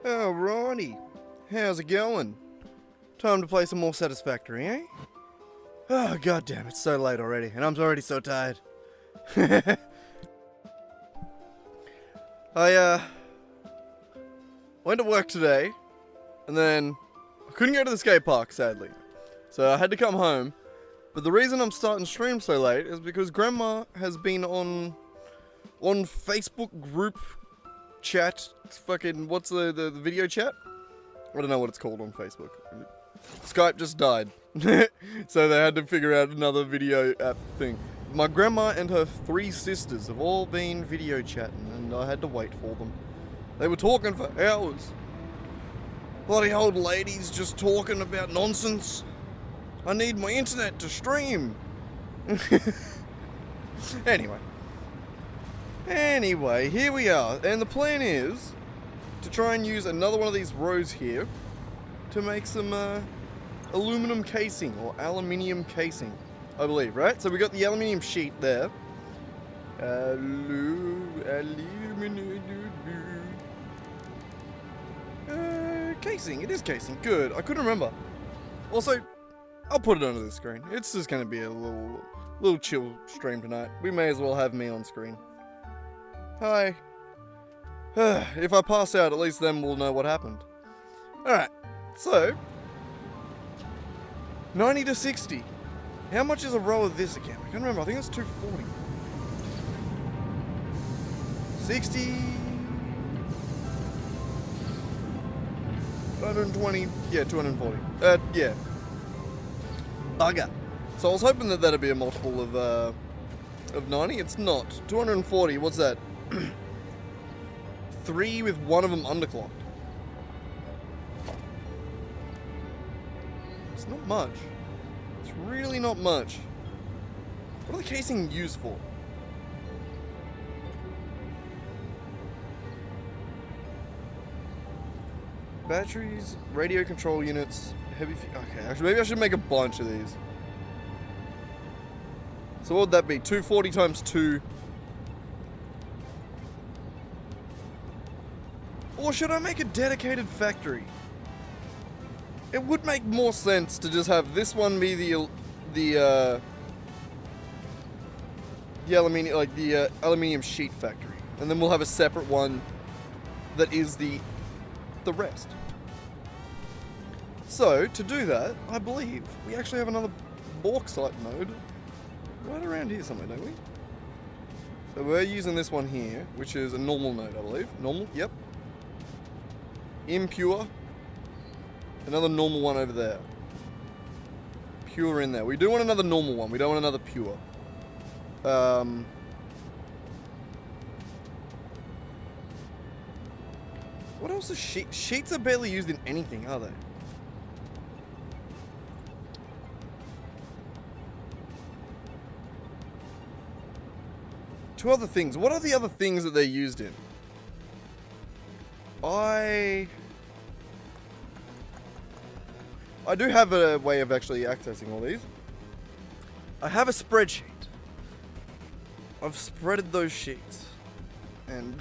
Oh, Ronnie. How's it going? Time to play some more Satisfactory, eh? Oh, goddamn, it's so late already, and I'm already so tired. I, went to work today, and then I couldn't go to the skate park, sadly. So I had to come home. But the reason I'm starting stream so late is because Grandma has been on Facebook group chat. Fucking, what's the video chat? I don't know what it's called on Facebook. Skype just died. So they had to figure out another video app thing. My grandma and her 3 sisters have all been video chatting, and I had to wait for them. They were talking for hours. Bloody old ladies just talking about nonsense. I need my internet to stream. Anyway, here we are. And the plan is to try and use another one of these rows here to make some aluminum casing or aluminium casing, I believe, right? So we got the aluminium sheet there. Casing. It is casing. Good. I couldn't remember. Also, I'll put it under the screen. It's just going to be a little chill stream tonight. We may as well have me on screen. Hi. If I pass out, at least then we'll know what happened. Alright, so 90 to 60. How much is a row of this again? I can't remember. I think it's 240. 60. 120. Yeah, 240. Yeah. Bugger. So I was hoping that that'd be a multiple of 90. It's not. 240. What's that? 3 with one of them underclocked. It's not much. It's really not much. What are the casing used for? Batteries, radio control units, heavy... Okay, actually, maybe I should make a bunch of these. So what would that be? 240 times 2. Or should I make a dedicated factory? It would make more sense to just have this one be the aluminium, like the aluminium sheet factory, and then we'll have a separate one that is the rest. So to do that, I believe we actually have another bauxite node right around here somewhere, don't we? So we're using this one here, which is a normal node, I believe. Normal, yep. Impure. Another normal one over there. Pure in there. We do want another normal one. We don't want another pure. What else is sheets? Sheets are barely used in anything, are they? Two other things. What are the other things that they're used in? I do have a way of actually accessing all these. I have a spreadsheet. I've spreaded those sheets. And,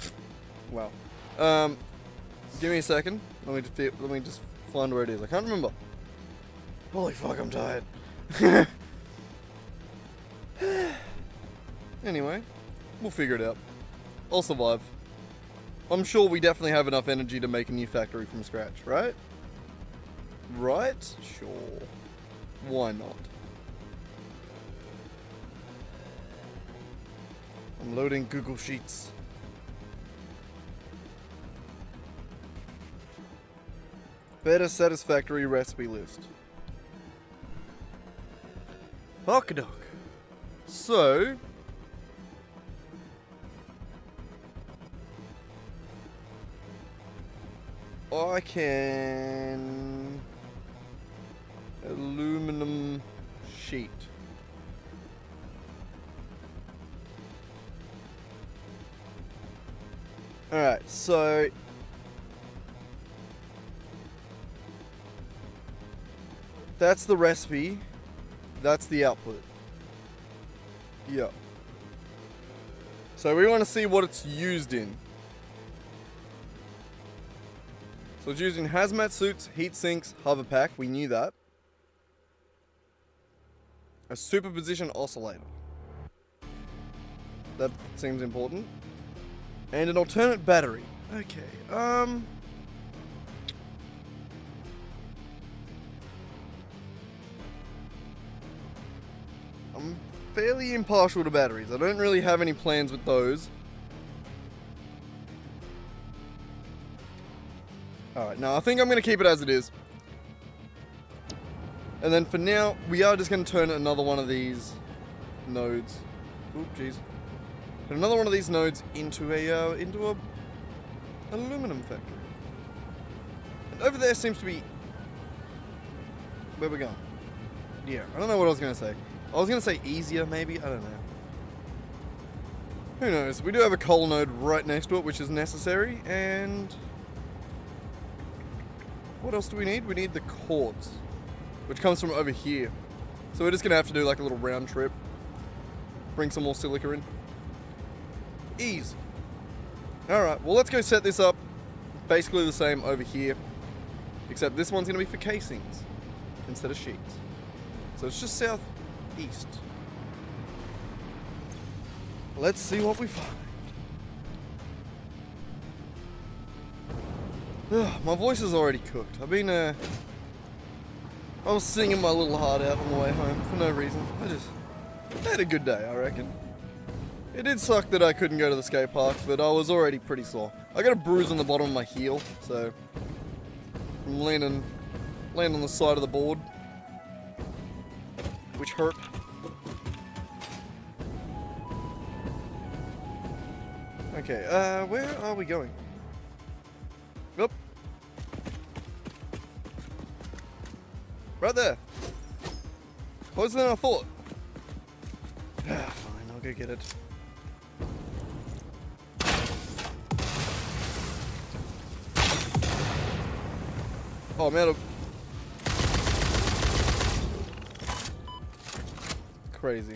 well. Give me a second. Let me just find where it is. I can't remember. Holy fuck, I'm tired. Anyway, we'll figure it out. I'll survive. I'm sure we definitely have enough energy to make a new factory from scratch, right? Right? Sure. Why not? I'm loading Google Sheets. Better Satisfactory recipe list. Okey-doke. So... I can... aluminum sheet. Alright, so... that's the recipe. That's the output. Yeah. So we want to see what it's used in. So it's using hazmat suits, heat sinks, hover pack. We knew that. A superposition oscillator. That seems important. And an alternate battery. Okay, I'm fairly impartial to batteries. I don't really have any plans with those. Alright, now I think I'm going to keep it as it is. And then for now, we are just going to turn another one of these nodes. Oop, jeez. Turn another one of these nodes into a aluminum factory. And over there seems to be where we're going. Yeah, I don't know what I was going to say. I was going to say easier, maybe. I don't know. Who knows? We do have a coal node right next to it, which is necessary. And what else do we need? We need the quartz, which comes from over here. So we're just going to have to do like a little round trip. Bring some more silica in. Easy. Alright, well let's go set this up. Basically the same over here. Except this one's going to be for casings instead of sheets. So it's just southeast. Let's see what we find. Ugh, my voice is already cooked. I was singing my little heart out on the way home for no reason. I had a good day, I reckon. It did suck that I couldn't go to the skate park, but I was already pretty sore. I got a bruise on the bottom of my heel, so I'm laying on the side of the board, which hurt. Okay, where are we going? Up. Right there. Closer than I thought. Fine, I'll go get it. Oh, I'm out of... Crazy.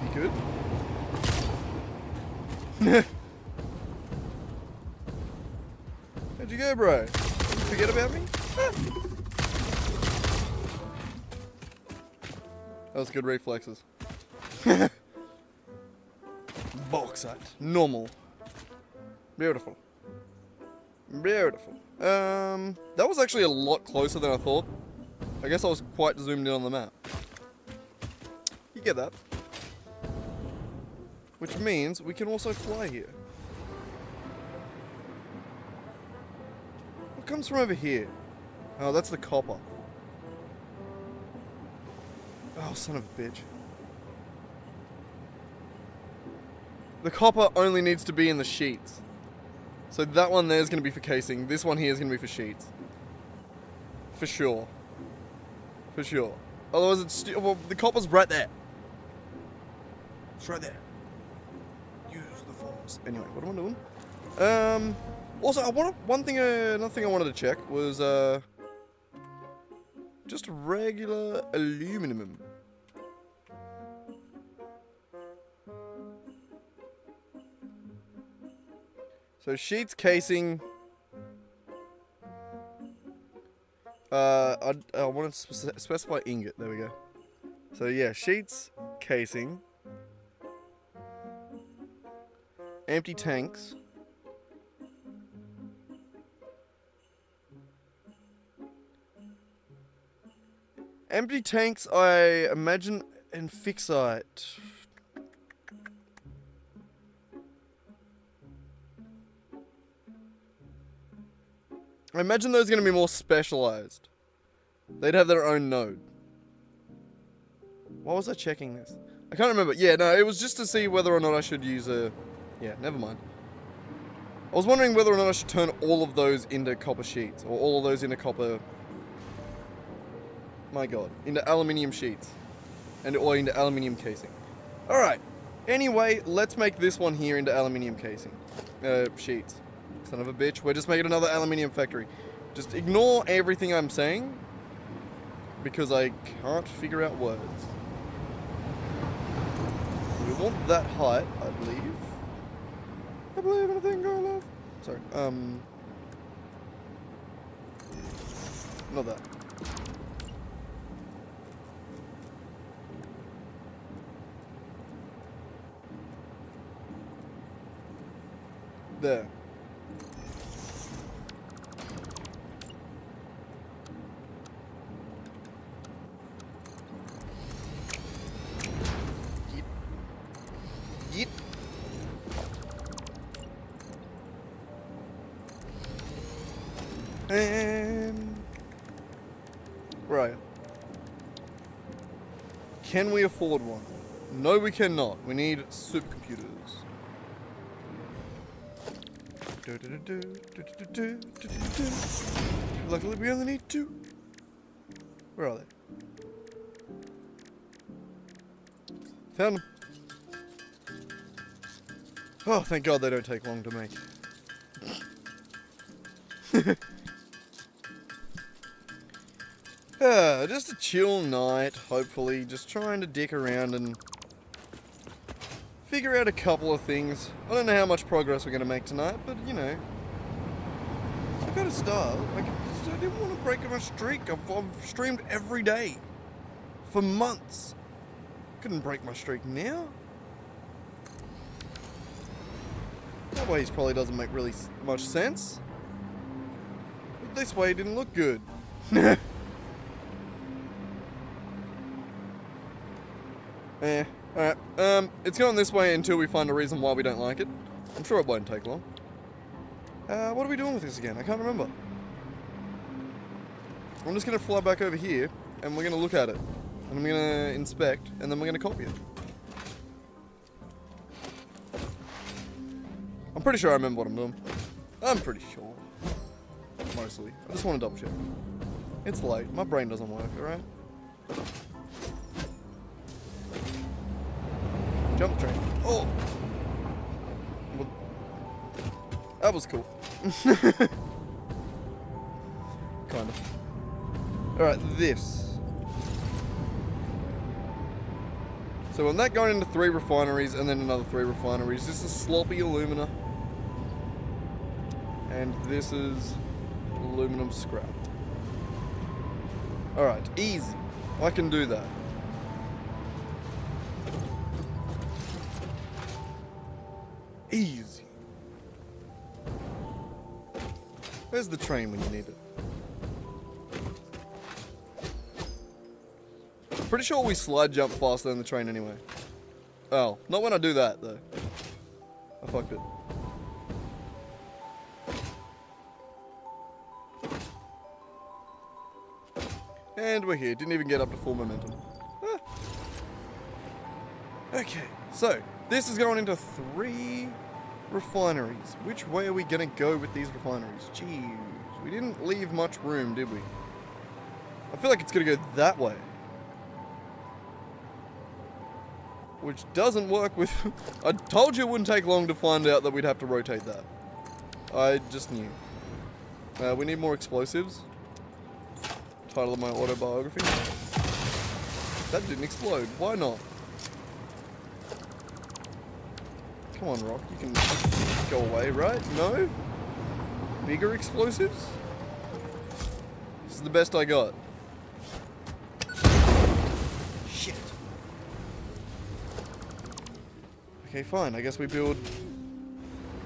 You good? How'd you go, bro? Did you forget about me? That was good reflexes. Bauxite. Normal. Beautiful. Beautiful. That was actually a lot closer than I thought. I guess I was quite zoomed in on the map. You get that. Which means we can also fly here. What comes from over here? Oh, that's the copper. Oh, son of a bitch. The copper only needs to be in the sheets. So that one there is going to be for casing. This one here is going to be for sheets. For sure. For sure. Otherwise it's... well, the copper's right there. It's right there. Use the force. Anyway, what am I doing? Also, another thing I wanted to check was, just regular aluminum. So sheets, casing. I want to specify ingot. There we go. So yeah, sheets, casing, empty tanks. Empty tanks, I imagine, and fixite. I imagine those are going to be more specialized. They'd have their own node. Why was I checking this? I can't remember. Yeah, no, it was just to see whether or not I should use a... yeah, never mind. I was wondering whether or not I should turn all of those into copper sheets, or all of those into copper... my god, into aluminium sheets, or into aluminium casing. Alright, anyway, let's make this one here into aluminium casing. Sheets. Son of a bitch, we're just making another aluminium factory. Just ignore everything I'm saying, because I can't figure out words. We want that height, I believe. I believe in a thing called love. Sorry, not that. There. Yeet. And where are you? Can we afford one? No, we cannot. We need supercomputers. Luckily, we only need 2. Where are they? Found them. Oh, thank God they don't take long to make. Just a chill night, hopefully. Just trying to dick around and figure out a couple of things. I don't know how much progress we're going to make tonight, but, you know, I've got to start. I didn't want to break my streak. I've streamed every day for months. Couldn't break my streak now. That way probably doesn't make really much sense. But this way it didn't look good. Alright. It's going this way until we find a reason why we don't like it. I'm sure it won't take long. What are we doing with this again? I can't remember. I'm just going to fly back over here, and we're going to look at it. And I'm going to inspect, and then we're going to copy it. I'm pretty sure I remember what I'm doing. I'm pretty sure. Mostly. I just want to double check. It's late. My brain doesn't work, alright? Jump train. Oh! Well, that was cool. Kind of. Alright, this. So on that going into 3 refineries and then another 3 refineries. This is sloppy alumina. And this is aluminum scrap. Alright, easy. I can do that. Easy. Where's the train when you need it? Pretty sure we slide jump faster than the train anyway. Oh, not when I do that though. I fucked it. And we're here. Didn't even get up to full momentum. Ah. Okay, so this is going into 3 refineries. Which way are we gonna go with these refineries? Jeez, we didn't leave much room, did we? I feel like it's gonna go that way. Which doesn't work with... I told you it wouldn't take long to find out that we'd have to rotate that. I just knew. We need more explosives. Title of my autobiography. That didn't explode. Why not? Come on, Rock. You can go away, right? No? Bigger explosives? This is the best I got. Shit. Okay, fine. I guess we build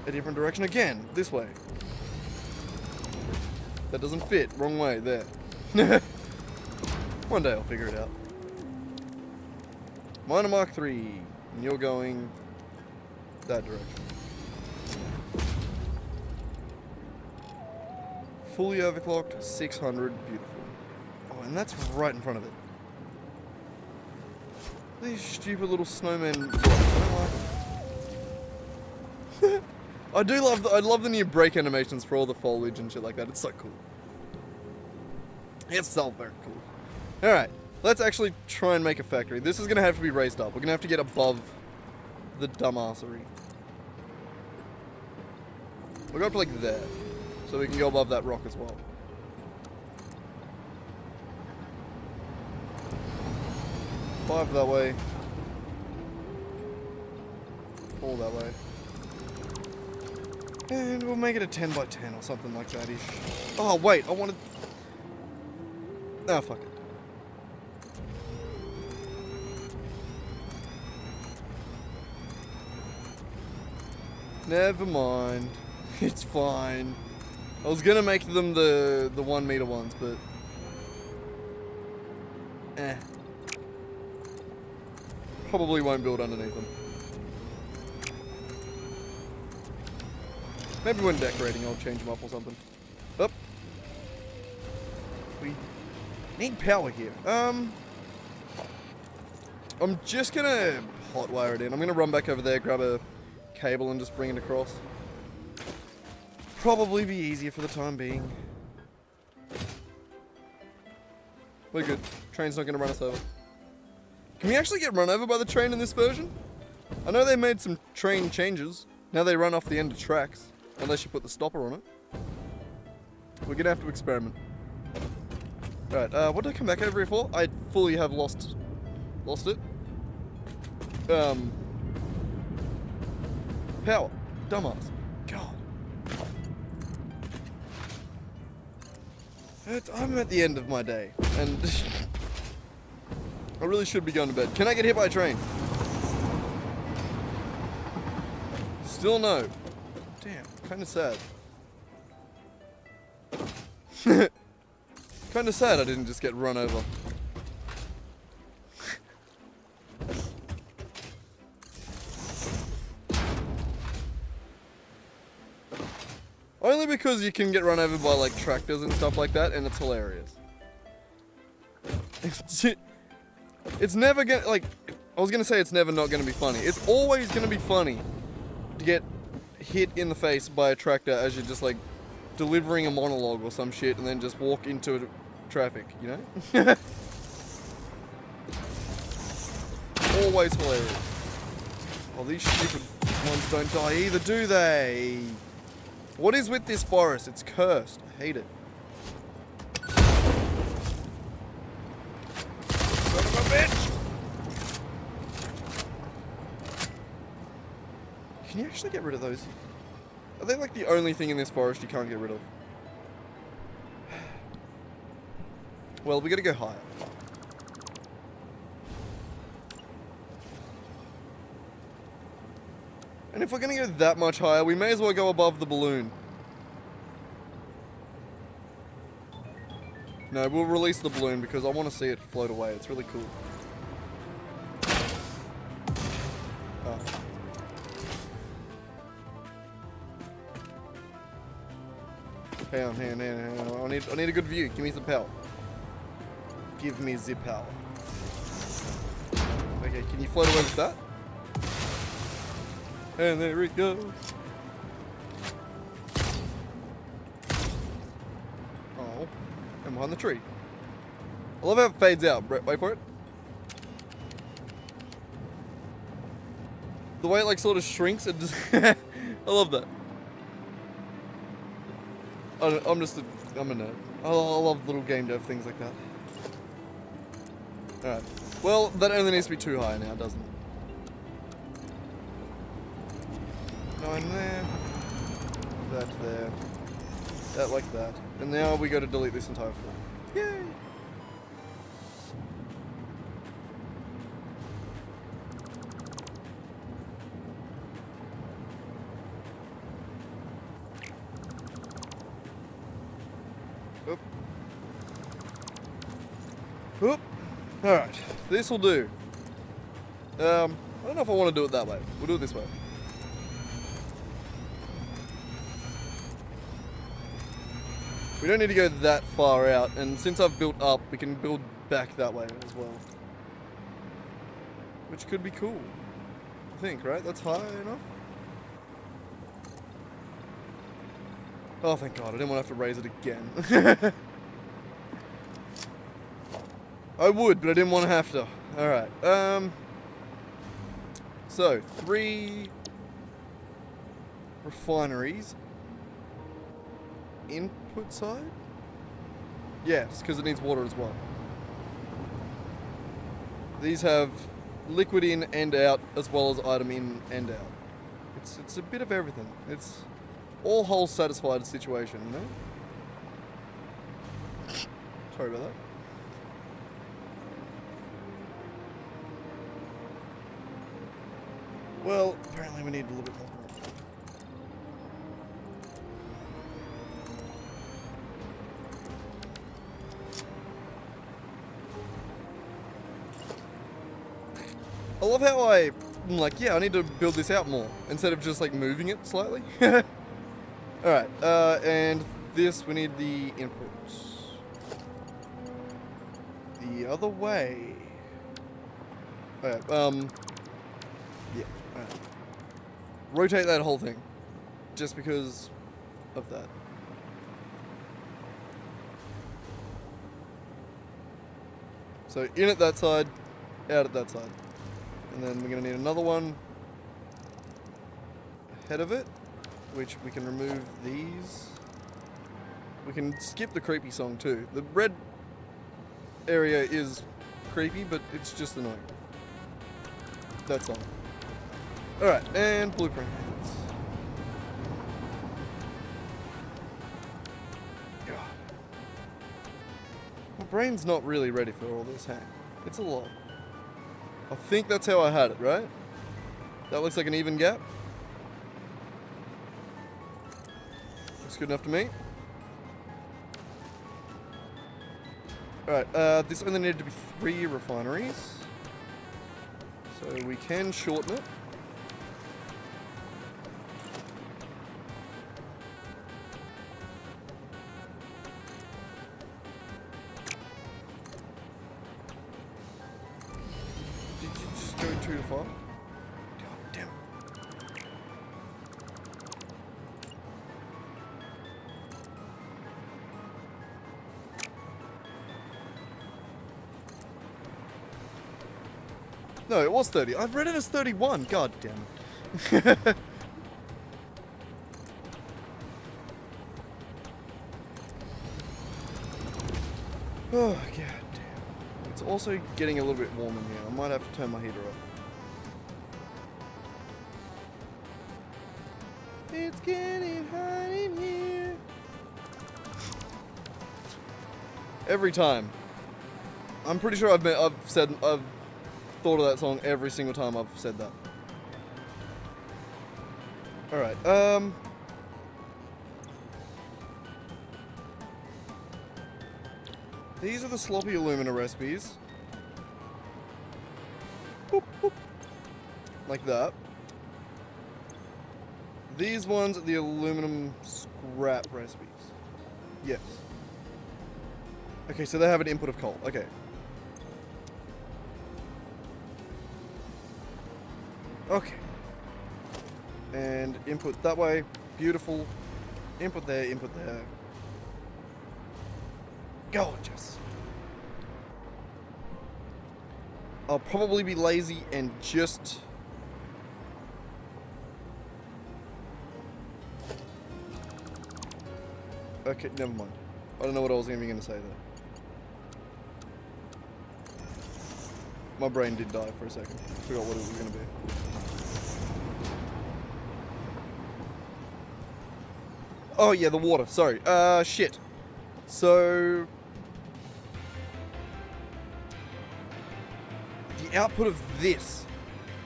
a different direction again. This way. That doesn't fit. Wrong way. There. One day I'll figure it out. Minor Mark 3. And you're going that direction. Fully overclocked. 600. Beautiful. Oh, and that's right in front of it. These stupid little snowmen. I do love I love the new break animations for all the foliage and shit like that. It's so cool. It's so very cool. Alright, let's actually try and make a factory. This is going to have to be raised up. We're going to have to get above the dumbassery. We'll go up to like there. So we can go above that rock as well. 5 that way. 4 that way. And we'll make it a 10 by 10 or something like that-ish. Oh, wait, I wanted... Ah, fuck it. Never mind. It's fine. I was gonna make them the 1 meter ones, but... Probably won't build underneath them. Maybe when decorating I'll change them up or something. Up. We need power here. I'm just gonna hotwire it in. I'm gonna run back over there, grab a cable and just bring it across. Probably be easier for the time being. We're good. Train's not gonna run us over. Can we actually get run over by the train in this version? I know they made some train changes. Now they run off the end of tracks. Unless you put the stopper on it. We're gonna have to experiment. Right, what did I come back over here for? I fully have lost it. Power. Dumbass. God. I'm at the end of my day, and I really should be going to bed. Can I get hit by a train? Still no. Damn, kinda sad. Kinda sad I didn't just get run over. Only because you can get run over by like tractors and stuff like that, and it's hilarious. It's never gonna, like, I was gonna say it's never not gonna be funny. It's always gonna be funny to get hit in the face by a tractor as you're just like delivering a monologue or some shit and then just walk into traffic, you know? Always hilarious. Oh, these stupid ones don't die either, do they? What is with this forest? It's cursed. I hate it. Son of a bitch! Can you actually get rid of those? Are they like the only thing in this forest you can't get rid of? Well, we gotta go higher. And if we're gonna go that much higher, we may as well go above the balloon. No, we'll release the balloon because I want to see it float away. It's really cool. Oh. Hang on. I need a good view. Give me some power. Give me the power. Okay, can you float away with that? And there it goes. Oh, I'm behind the tree. I love how it fades out. Brett, wait for it. The way it like sort of shrinks and just I love that. I'm a nerd. I love little game dev things like that. Alright. Well, that only needs to be too high now, doesn't it? 9 there. That there. That like that. And now we go to delete this entire floor. Yay! Oop. Oop. Alright. This will do. I don't know if I want to do it that way. We'll do it this way. We don't need to go that far out, and since I've built up, we can build back that way as well. Which could be cool. I think, right? That's high enough? Oh, thank God. I didn't want to have to raise it again. I would, but I didn't want to have to. Alright. So, 3 refineries. Input side? Yes, because it needs water as well. These have liquid in and out, as well as item in and out. It's a bit of everything. It's all whole satisfied situation, you know? Sorry about that. Well, apparently we need a little bit more room. I love how I'm like, yeah, I need to build this out more, instead of just like moving it slightly. Alright, and this, we need the inputs. The other way. Alright, yeah, alright. Rotate that whole thing. Just because of that. So in at that side, out at that side. And then we're going to need another one ahead of it, which we can remove these. We can skip the creepy song too. The red area is creepy, but it's just annoying. That's all. Alright, and blueprint hands. God. My brain's not really ready for all this, hang. It's a lot. I think that's how I had it, right? That looks like an even gap. Looks good enough to me. Alright, this only needed to be 3 refineries. So we can shorten it. Did you just go too far? God damn it. No, it was 30. I've read it as 31. God damn it. Oh, god damn. It's also getting a little bit warm in here. I might have to turn my heater off. It's getting hot in here. Every time. I'm pretty sure I've thought of that song every single time I've said that. Alright, these are the sloppy alumina recipes. Boop, boop. Like that. These ones are the aluminum scrap recipes. Yes. Okay, so they have an input of coal. Okay. Okay. And input that way. Beautiful. Input there, input there. Gorgeous. I'll probably be lazy and just... Okay, never mind. I don't know what I was even going to say there. My brain did die for a second. Forgot what it was going to be. Oh yeah, the water. Sorry. Shit. So... the output of this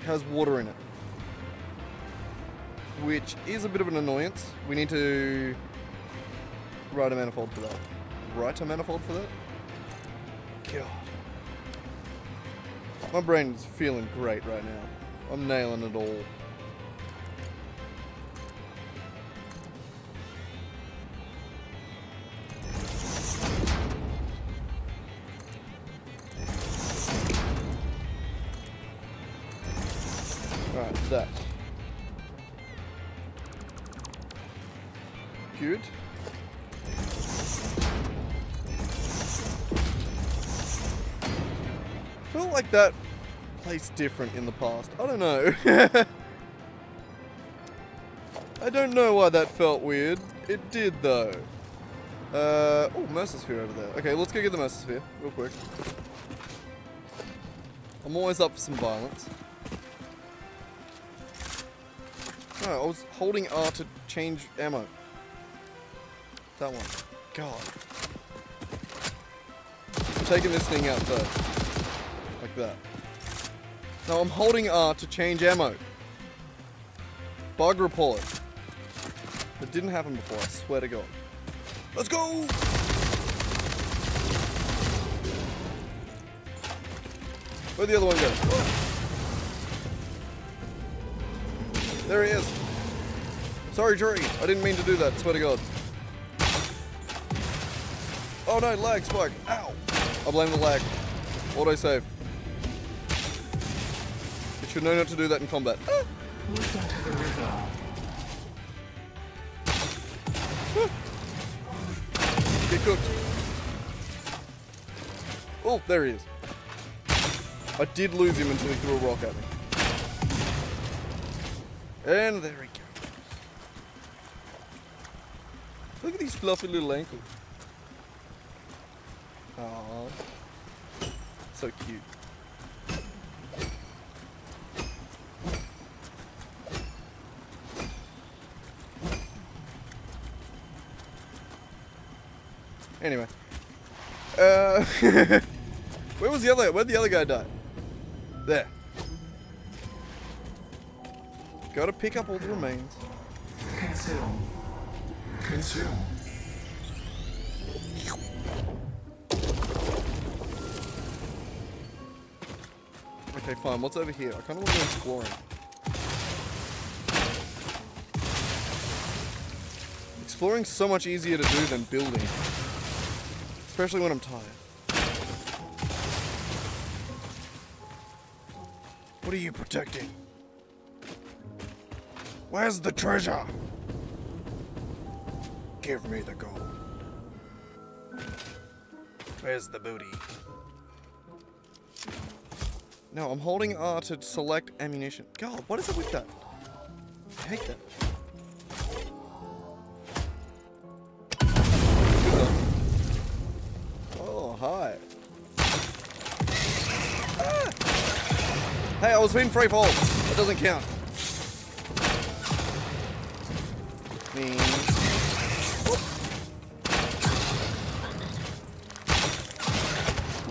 has water in it. Which is a bit of an annoyance. We need to write a manifold for that. Write a manifold for that? God. My brain's feeling great right now. I'm nailing it all. Right, that. Good. Felt like that placed different in the past. I don't know. I don't know why that felt weird. It did though. Oh, Mercer Sphere over there. Okay, let's go get the Mercer Sphere real quick. I'm always up for some violence. No, I was holding R to change ammo. That one. God. I'm taking this thing out first. Like that. No, I'm holding R to change ammo. Bug report. That didn't happen before, I swear to God. Let's go! Where'd the other one go? There he is. Sorry, Jury. I didn't mean to do that, swear to God. Oh no, lag spike. Ow! I blame the lag. Auto-save. You should know not to do that in combat. Ah. Listen to the river. Get cooked. Oh, there he is. I did lose him until he threw a rock at me. And there he goes. Look at these fluffy little ankles. Aww. So cute. Anyway. Where'd the other guy die? There. Gotta pick up all the remains. Consume. Consume. Okay, fine. What's over here? I kind of want to go exploring. Exploring's so much easier to do than building. Especially when I'm tired. What are you protecting? Where's the treasure? Give me the gold. Where's the booty? No, I'm holding R to select ammunition. God, what is it with that? I hate that. Oh, hi. Ah! Hey, I was being free fall. That doesn't count. Me.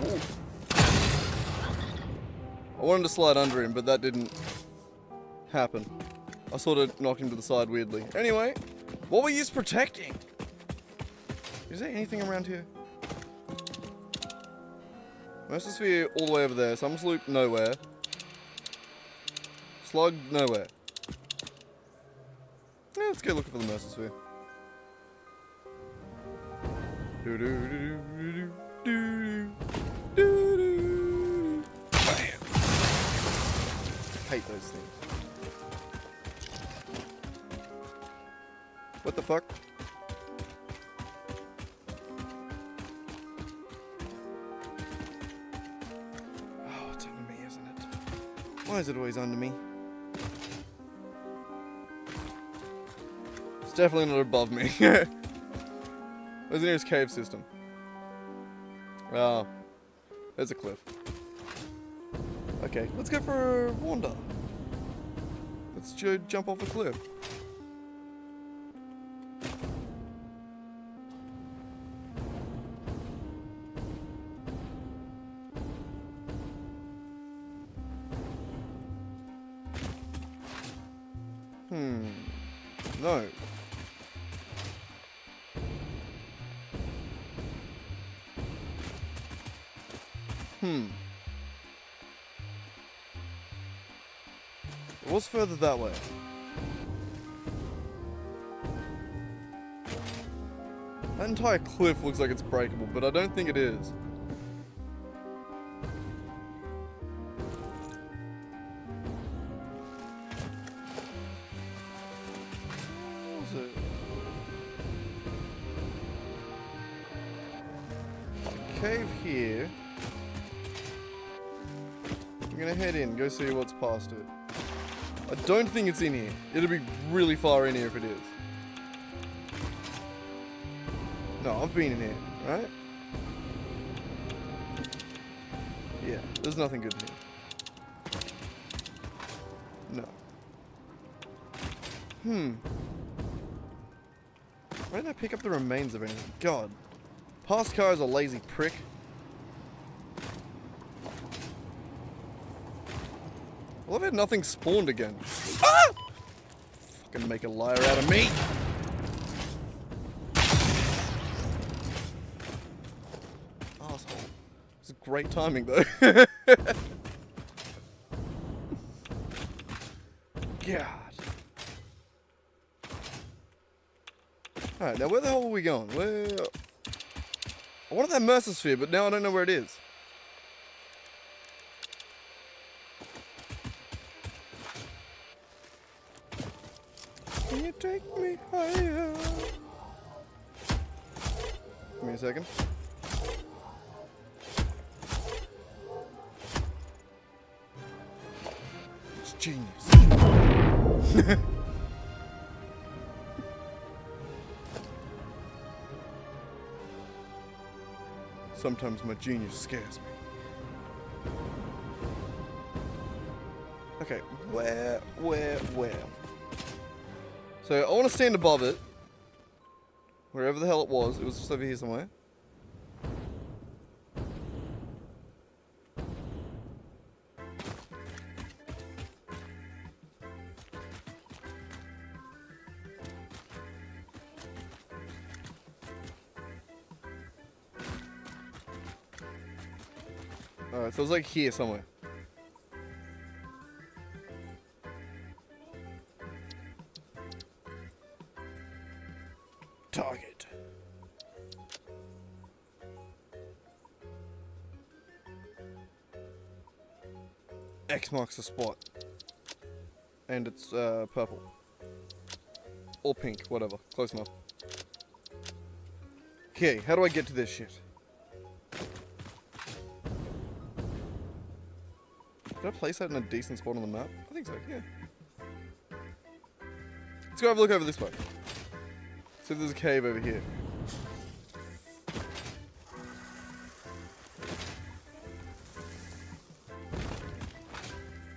Ooh. I wanted to slide under him, but that didn't happen. I sort of knocked him to the side weirdly. Anyway, what were you protecting? Is there anything around here? Mercer sphere all the way over there. Summer sloop nowhere. Slug nowhere. Yeah, let's go looking for the Mercer sphere. Do do do do do do do. Bam. Hate those things. What the fuck? Oh, it's under me, isn't it? Why is it always under me? It's definitely not above me. Where's the nearest cave system? Oh, there's a cliff. Okay, let's go for a wander. Let's jump off a cliff. No. It was further that way. That entire cliff looks like it's breakable, but I don't think it is. Cave here. I'm gonna head in, go see what's past it. I don't think it's in here. It'll be really far in here if it is. No, I've been in here, right? Yeah, there's nothing good in here. Why didn't I pick up the remains of anything? God. Past car is a lazy prick. I love how nothing spawned again. Ah! Fucking make a liar out of me. Asshole. This is great timing though. God. Alright, now where the hell are we going? Where... I wanted that Mercer Sphere, but now I don't know where it is. Can you take me higher? Give me a second. It's genius. Sometimes my genius scares me. Okay, where? So I want to stand above it. Wherever the hell it was. It was just over here somewhere. Alright, so it was like here somewhere. Target. X marks the spot. And it's purple. Or pink, whatever. Close enough. Okay, how do I get to this shit? Did I place that in a decent spot on the map? I think so, yeah. Let's go have a look over this way. See if there's a cave over here.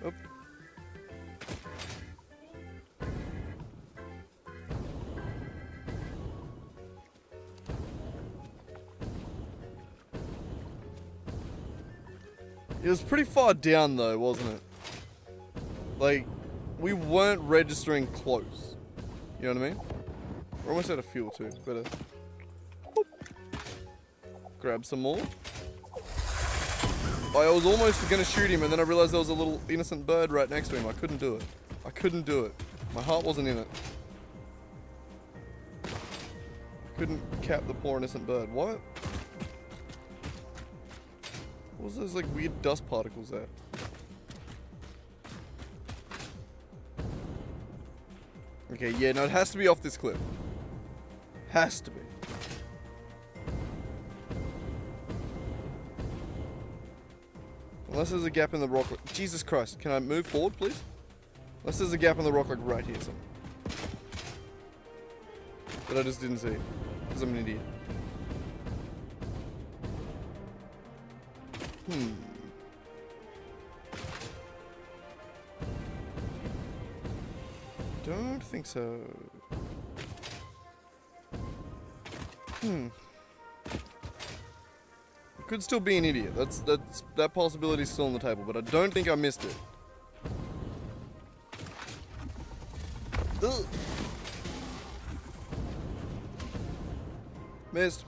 Oop. It was pretty far down though, wasn't it? Like, we weren't registering close. You know what I mean? We're almost out of fuel too. Better grab some more. I was almost gonna shoot him and then I realized there was a little innocent bird right next to him. I couldn't do it. I couldn't do it. My heart wasn't in it. Couldn't cap the poor innocent bird. What? What was those like weird dust particles at? Okay, yeah, no, it has to be off this cliff. Has to be. Unless there's a gap in the rock. Jesus Christ, can I move forward, please? Unless there's a gap in the rock, like right here, something. That I just didn't see. Because I'm an idiot. Don't think so. Could still be an idiot. That possibility's still on the table, but I don't think I missed it. Ugh. Missed.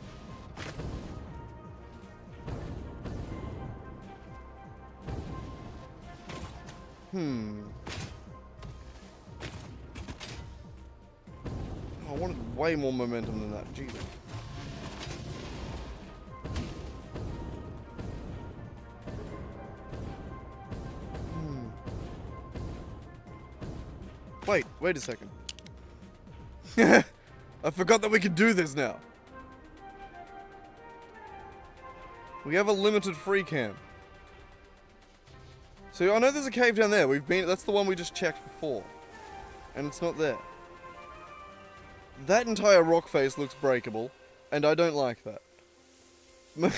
I wanted way more momentum than that. Jesus. Wait a second. I forgot that we could do this now. We have a limited free cam. So I know there's a cave down there. That's the one we just checked before. And it's not there. That entire rock face looks breakable, and I don't like that. But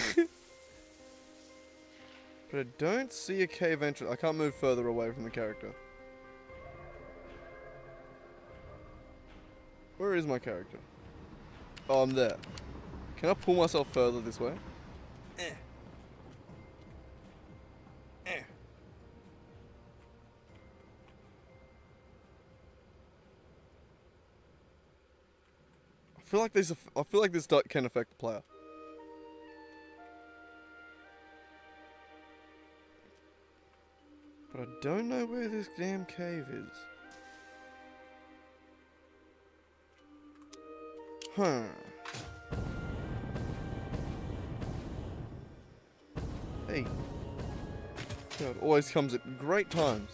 I don't see a cave entrance. I can't move further away from the character. Where is my character? Oh, I'm there. Can I pull myself further this way? Eh. Eh. I feel like this can affect the player. But I don't know where this damn cave is. Huh. Hey. God, always comes at great times.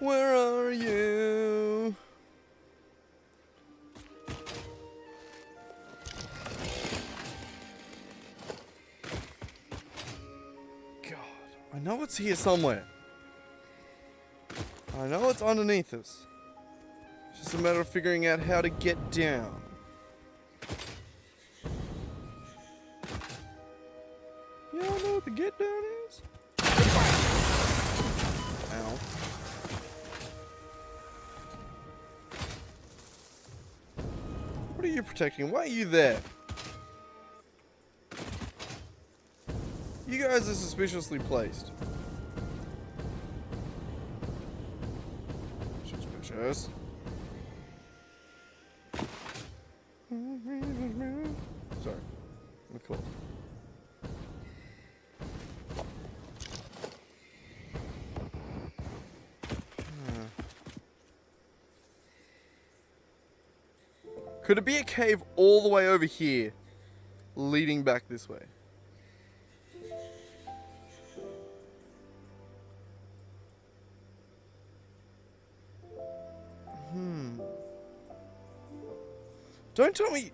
Where are you? God, I know it's here somewhere. I know it's underneath us. It's just a matter of figuring out how to get down. Yeah, I know what the get down is. Ow. What are you protecting? Why are you there? You guys are suspiciously placed. Suspicious. Sorry. Of course. Could it be a cave all the way over here, leading back this way? Don't tell me...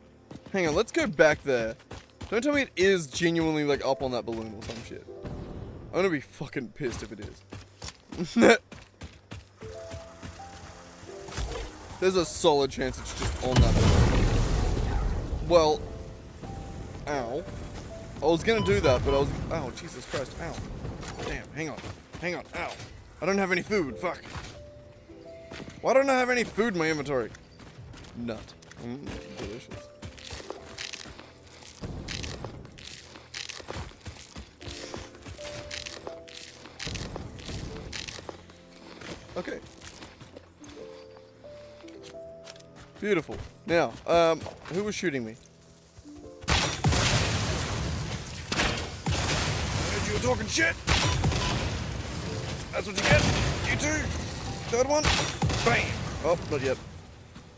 Hang on, let's go back there. Don't tell me it is genuinely, like, up on that balloon or some shit. I'm gonna be fucking pissed if it is. There's a solid chance it's just on that balloon. Well... Ow. I was gonna do that, but I was... Oh, Jesus Christ. Ow. Damn, hang on. Hang on. Ow. I don't have any food. Fuck. Why don't I have any food in my inventory? Nut. Delicious. Okay. Beautiful. Now, who was shooting me? I heard you were talking shit. That's what you get. You too. Third one. Bam. Oh, not yet.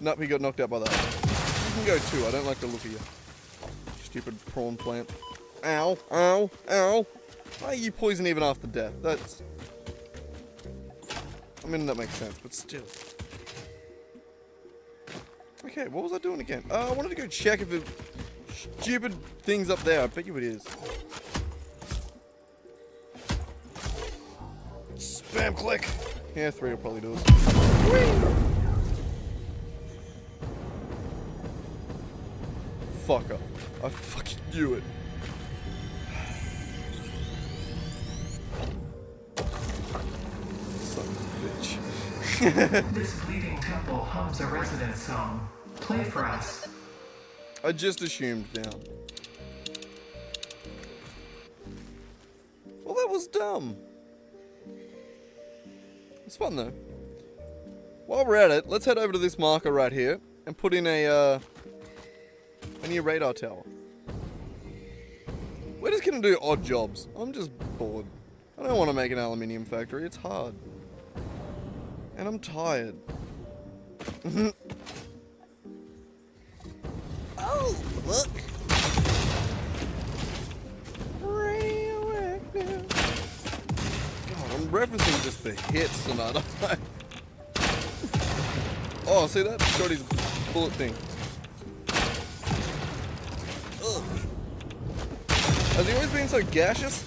Nope, he got knocked out by that. You can go too. I don't like the look of you. Stupid prawn plant. Ow. Ow. Ow. Why are you poison even after death? That's... I mean, that makes sense, but still. Okay, what was I doing again? I wanted to go check if the stupid thing's up there. I bet you it is. Spam click. Yeah, 3 will probably do it. Whee! Fucker. I fucking knew it. Son of a bitch. This bleeding temple hums a resident song. Play for us. I just assumed down. Well, that was dumb. It's fun though. While we're at it, let's head over to this marker right here and put in a new radar tower. We're just gonna do odd jobs. I'm just bored. I don't want to make an aluminium factory. It's hard. And I'm tired. Oh, look. Radioactive. God, I'm referencing just the hits tonight. Oh, see that? Shorty's bullet thing. Ugh. Has he always been so gaseous?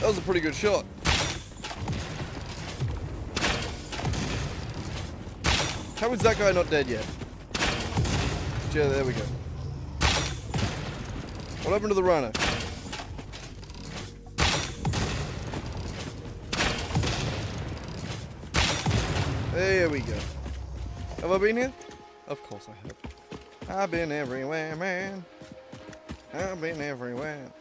was a pretty good shot. How is that guy not dead yet? Yeah, there we go. What happened to the runner? There we go. Have I been here? Of course I have. I've been everywhere, man. I've been everywhere.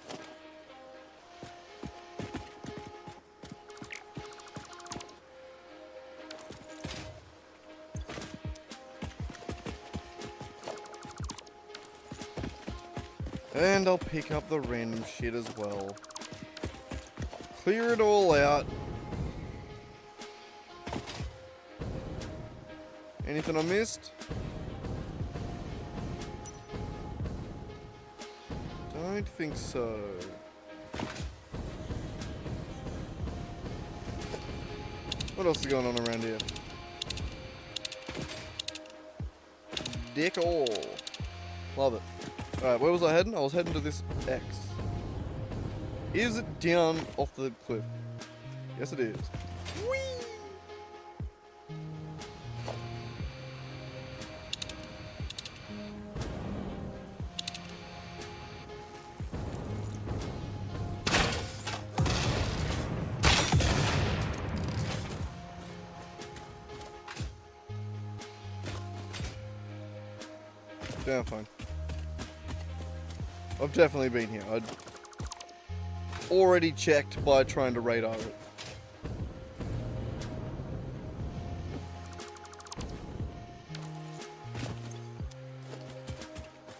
And I'll pick up the random shit as well. Clear it all out. Anything I missed? Don't think so. What else is going on around here? Dick all. Love it. Alright, where was I heading? I was heading to this X. Is it down off the cliff? Yes, it is. Whee! Yeah, fine. I've definitely been here. I'd already checked by trying to radar it.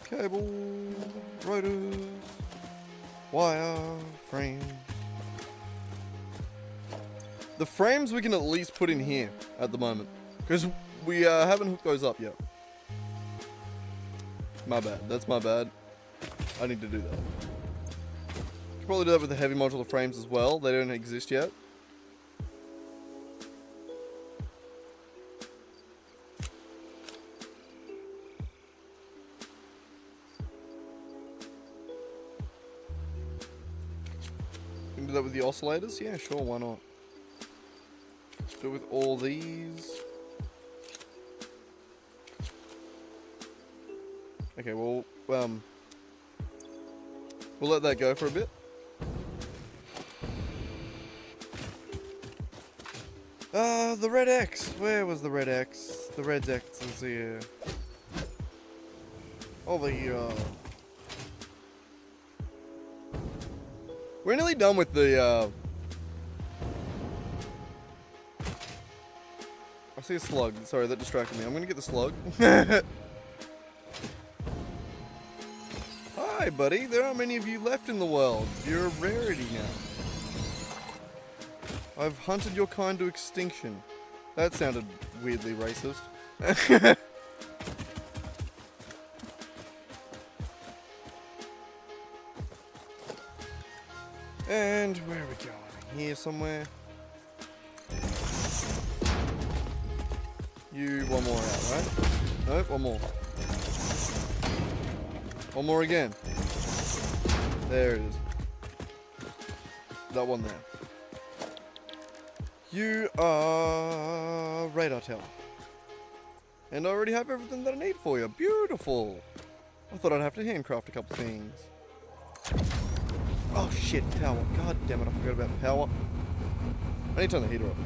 Cable, rotors, wire, frames. The frames we can at least put in here at the moment, because we haven't hooked those up yet. My bad. That's my bad. I need to do that. Could probably do that with the heavy modular frames as well. They don't exist yet. Can do that with the oscillators? Yeah, sure, why not? Let's do it with all these. Okay, well, we'll let that go for a bit. The red X. Where was the red X? The red X is here. Over here. We're nearly done with the, I see a slug. Sorry, that distracted me. I'm gonna get the slug. Hi, buddy. There aren't many of you left in the world. You're a rarity now. I've hunted your kind to extinction. That sounded weirdly racist. And where are we going? Here somewhere. You, one more out, right? Nope, one more. One more again. There it is. That one there. You are radar tower. And I already have everything that I need for you. Beautiful. I thought I'd have to handcraft a couple things. Oh shit, power. God damn it, I forgot about power. I need to turn the heater off.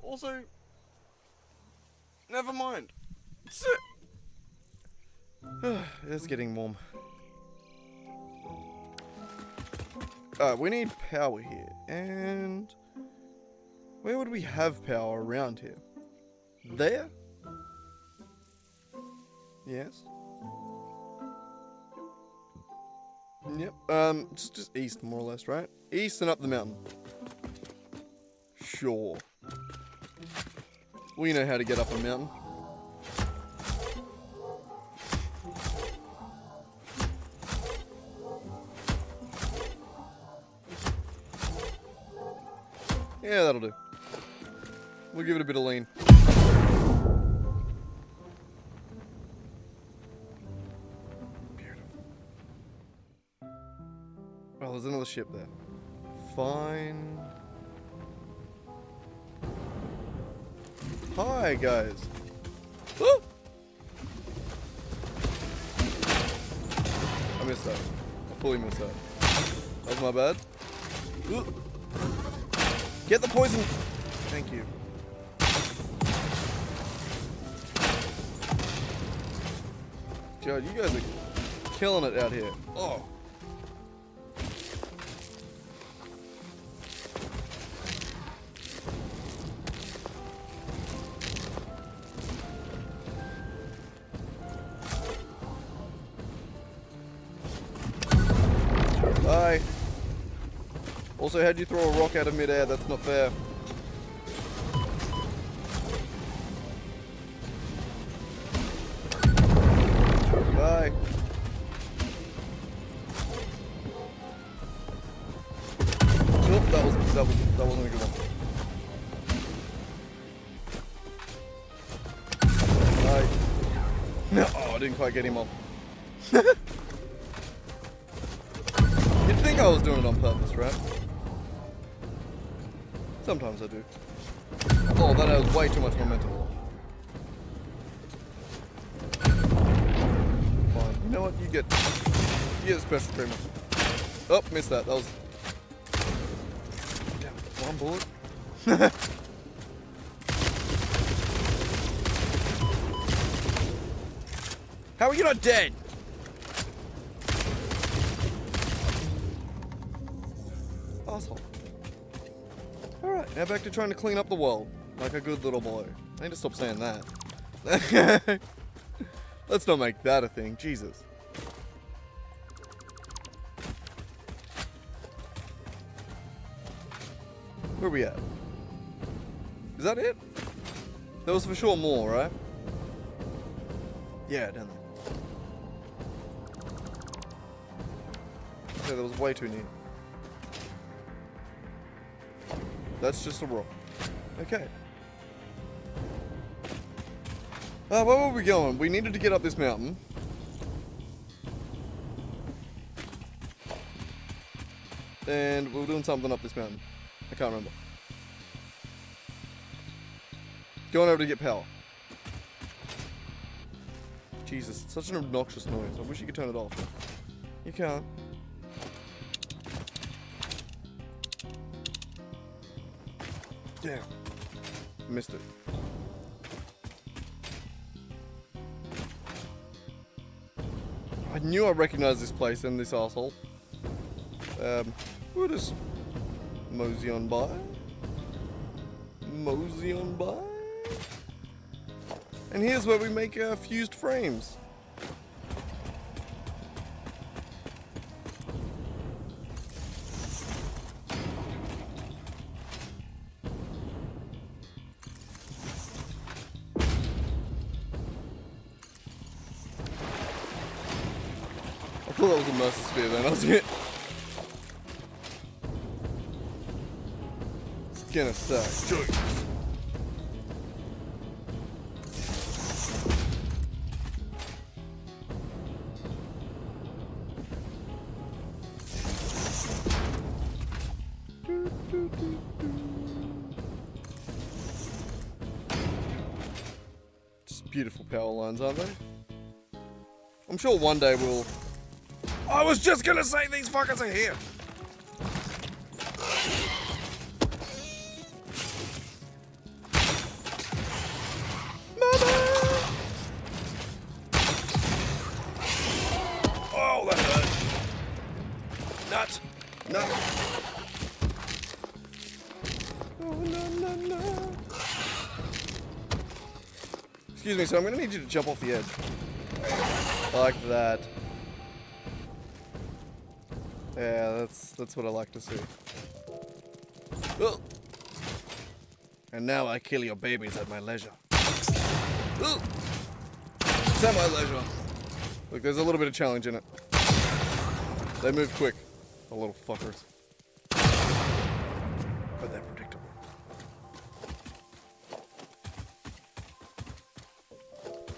Also, never mind. It's getting warm. We need power here. And where would we have power around here? There? Yes. Yep. Just east, more or less, right? East and up the mountain. Sure. We know how to get up a mountain. Yeah, that'll do. We'll give it a bit of lean. Beautiful. there's another ship there. Fine. Hi, guys. Woo! I missed that. I fully missed that. That was my bad. Ooh. Get the poison. Thank you. God, you guys are killing it out here. Oh. Bye. Also, how'd you throw a rock out of midair? That's not fair. Bye. Nope, that wasn't a good one. Bye. No, oh, I didn't quite get him off. You'd think I was doing it on purpose, right? Sometimes I do. Oh, that has way too much momentum. Fine. You know what? You get special treatment. Oh, missed that. That was... Damn, one bullet. How are you not dead? Asshole. Alright, now back to trying to clean up the world. Like a good little boy. I need to stop saying that. Let's not make that a thing. Jesus. Where are we at? Is that it? There was for sure more, right? Yeah, down there. Yeah, that was way too near. That's just a rock. Okay. Where were we going? We needed to get up this mountain. And we were doing something up this mountain. I can't remember. Going over to get power. Jesus, it's such an obnoxious noise. I wish you could turn it off. You can't. Damn. Missed it. I knew I recognized this place and this asshole. We'll just mosey on by. Mosey on by. And here's where we make fused frames. I thought that was a mercy spear then, I was gonna suck. Just beautiful power lines, aren't they? I'm sure one day we'll... I was just gonna say these fuckers are here! Oh, that hurt. Nut. Nut. Oh, no, no, no. Excuse me, so I'm going to need you to jump off the edge. Like that. Yeah, that's what I like to see. Oh. And now I kill your babies at my leisure. Oh. It's at my leisure. Look, there's a little bit of challenge in it. They move quick, the little fuckers. But they're predictable.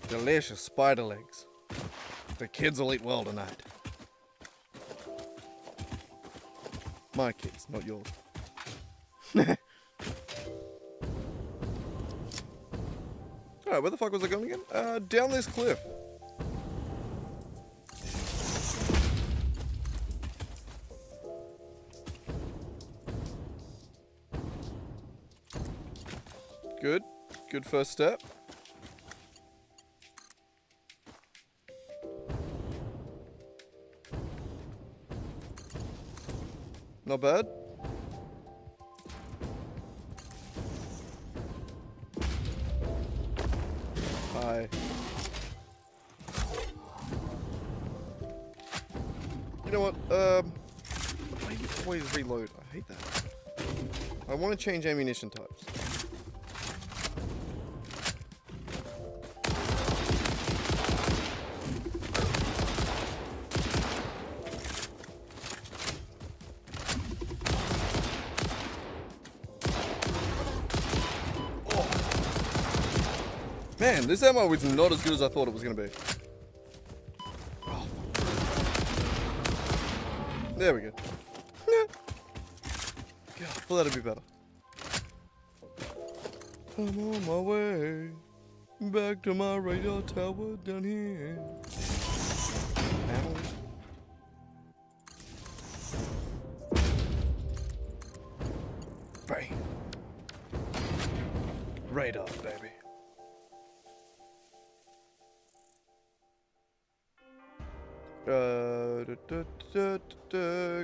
Delicious spider legs. The kids will eat well tonight. My keys, not yours. Alright, where the fuck was I going again? Down this cliff. Good. Good first step. Not bad. Hi. You know what? I always reload. I hate that. I want to change ammunition types. Man, this ammo was not as good as I thought it was going to be. Oh. There we go. God, I thought that'd be better. I'm on my way back to my radar tower down here. Ow. Bang. Radar, baby.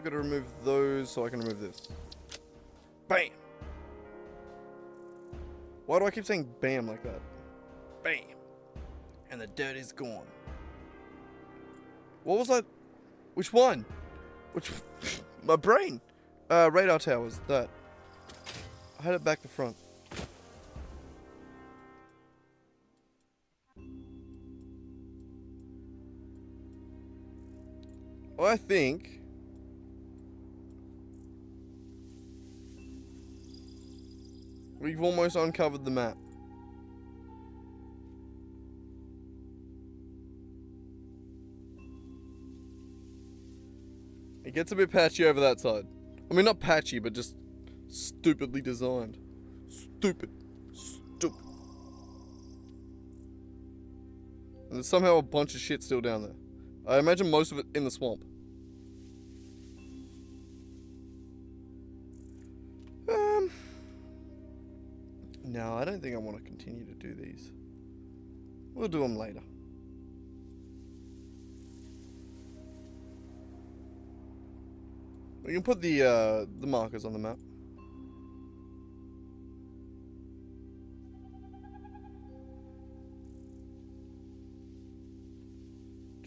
Gotta remove those so I can remove this. Bam! Why do I keep saying bam like that? Bam! And the dirt is gone. What was that? Which one? Which? My brain! Radar towers, that. I had it back to front. I think we've almost uncovered the map. It gets a bit patchy over that side. I mean, not patchy, but just stupidly designed. Stupid. Stupid. And there's somehow a bunch of shit still down there. I imagine most of it in the swamp. No, I don't think I want to continue to do these. We'll do them later. We can put the markers on the map.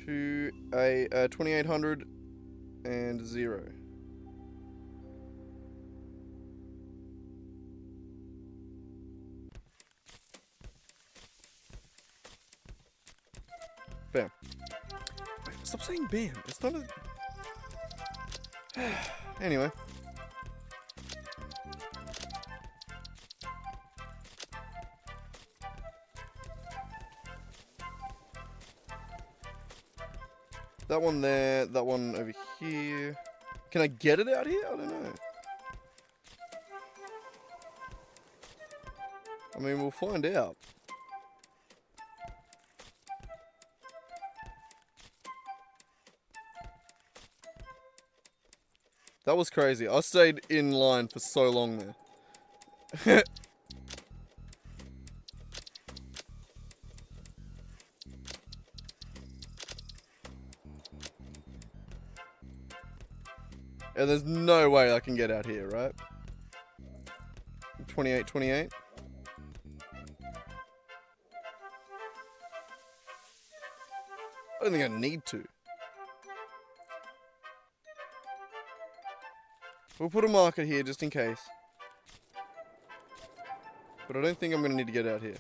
To a 2800 and 0. Bam. Wait, stop saying bam. It's not a... Anyway. That one there, that one over here. Can I get it out here? I don't know. I mean, we'll find out. That was crazy. I stayed in line for so long there. And there's no way I can get out here, right? 28, 28. I don't think I need to. We'll put a marker here just in case. But I don't think I'm going to need to get out here.